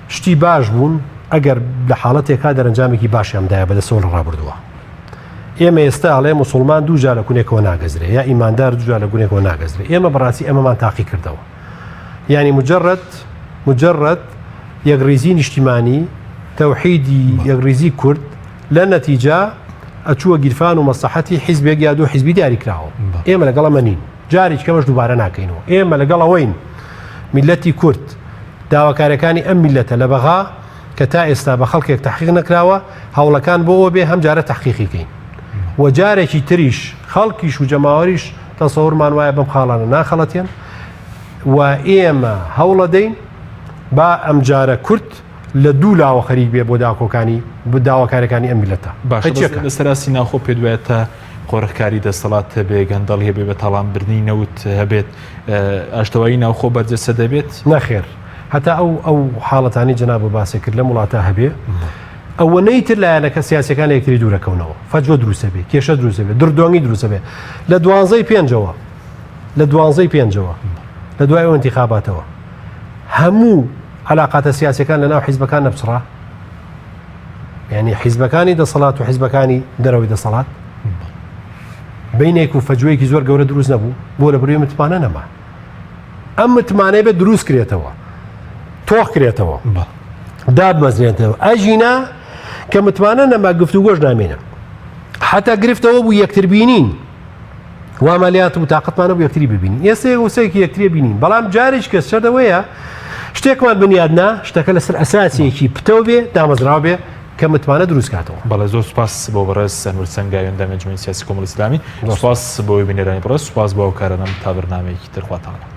شتی باش بوون ئەگەر لە حاڵەتێکا دەرەنجامێکی باشیاندایە بەدەستەوە لە ڕابردووە ئێمە ئێستا ئەڵێ موسڵمان دووجار لە گونێکەوە ناگەزرێ یا ئیماندار دووجار لە گونێکەوە ناگەزرێ ئێمە بەڕاستی ئەمەمان تاقی کردەوە یعنی مجرد یەک ریزی نیشتیمانی تەوحیدی یەک ریزی کورد لە نەتیجا ئەچووە گیرفان و مەسلحەتی حیزبێک یا دوو حیزبی دیاری کراوە ئێمە لەگەڵ ئەمە نین جارێک کەمەش دووبارە ناکەینەوە ئێمە لەگەڵ ئەوەین میلەتی کورد داواکارەکانی ئەم میلەتە لە بەغا کە تا ئێستا بە خەڵکێک تحقیق نەکراوە هەوڵەکان بۆ ئەوە بێ هەم جارە تحقیقیکەین و جارێکی تریش خەڵکیش و جەماوەریش تەسەوورمان وایە بەم خاڵانە ناخەڵەتیان و ئێمە هەوڵە دەین با ئەم جارە کورد لە دوو لاوە خەریک بێ بۆ داکۆکانی داواکارەکانی ئەم میلەتە لەسەراسی ناخۆ پێ دوایێتە قۆڕەکاری دەسەڵات هەبێ گەندەڵ هەبێ بە تاڵانبردنی نەوت هەبێت ئاشتەوایی ناوخۆ بەرجەسە دەبێت نەخێر هەتا ئەو حاڵەتانی جەناب باسێ کرد لە وڵاتە هەبێ ئەوە نەیتر لایەنەکە سیاسەکان یەکتری دوورەکەونەوە فەجوە دروستە بێ کێشە دروستە بێ دردۆنگی دروستە بێ لە 12 پێنجەوە لە دوای ئەو انتخاباتەوە هەموو علاقاتە سیاسەکان لەناو حیزبەکان نەبچڕا یعنی حیزبەکانی دەسەڵات و حیزبەکانی دەرەوەی دەسەڵات بینێک و فەجوەیەکی زۆر گەورە دروست نەبوو بۆ لە بڕووی متمانە نەما ئەم متمانەی بێ دروست کرێتەوە تۆخ کرێتەوە دابمەزرێتەوە ئەژینا کە متمانە نەما گفتوگۆش نامێنە حتا گرفتەوە بوو یەکتر بینین وامەلیات و تااقەتمانە بوو یەکتری ببینین ئێستا وسەیەکی یەکتری بینین بەڵام جارێک کەس شەردەوەیە شتێکمان بنیادنا شتەکە لەسەر ئەساسیەکی پتەو بێ دامەزراو بێ کە متمانە دروست کاتەوە بەڵێ زۆر سوپاس بۆ بەڕێز سەنوور سەنگاوی ئەندامە جوێنی سیاسی کۆمەڵی ئیسلامی سوپاس بۆ بینێرانی بڕۆ سوپاس بۆ ئەو کارەنەم تا بەرنامەیەکی تر خواتانە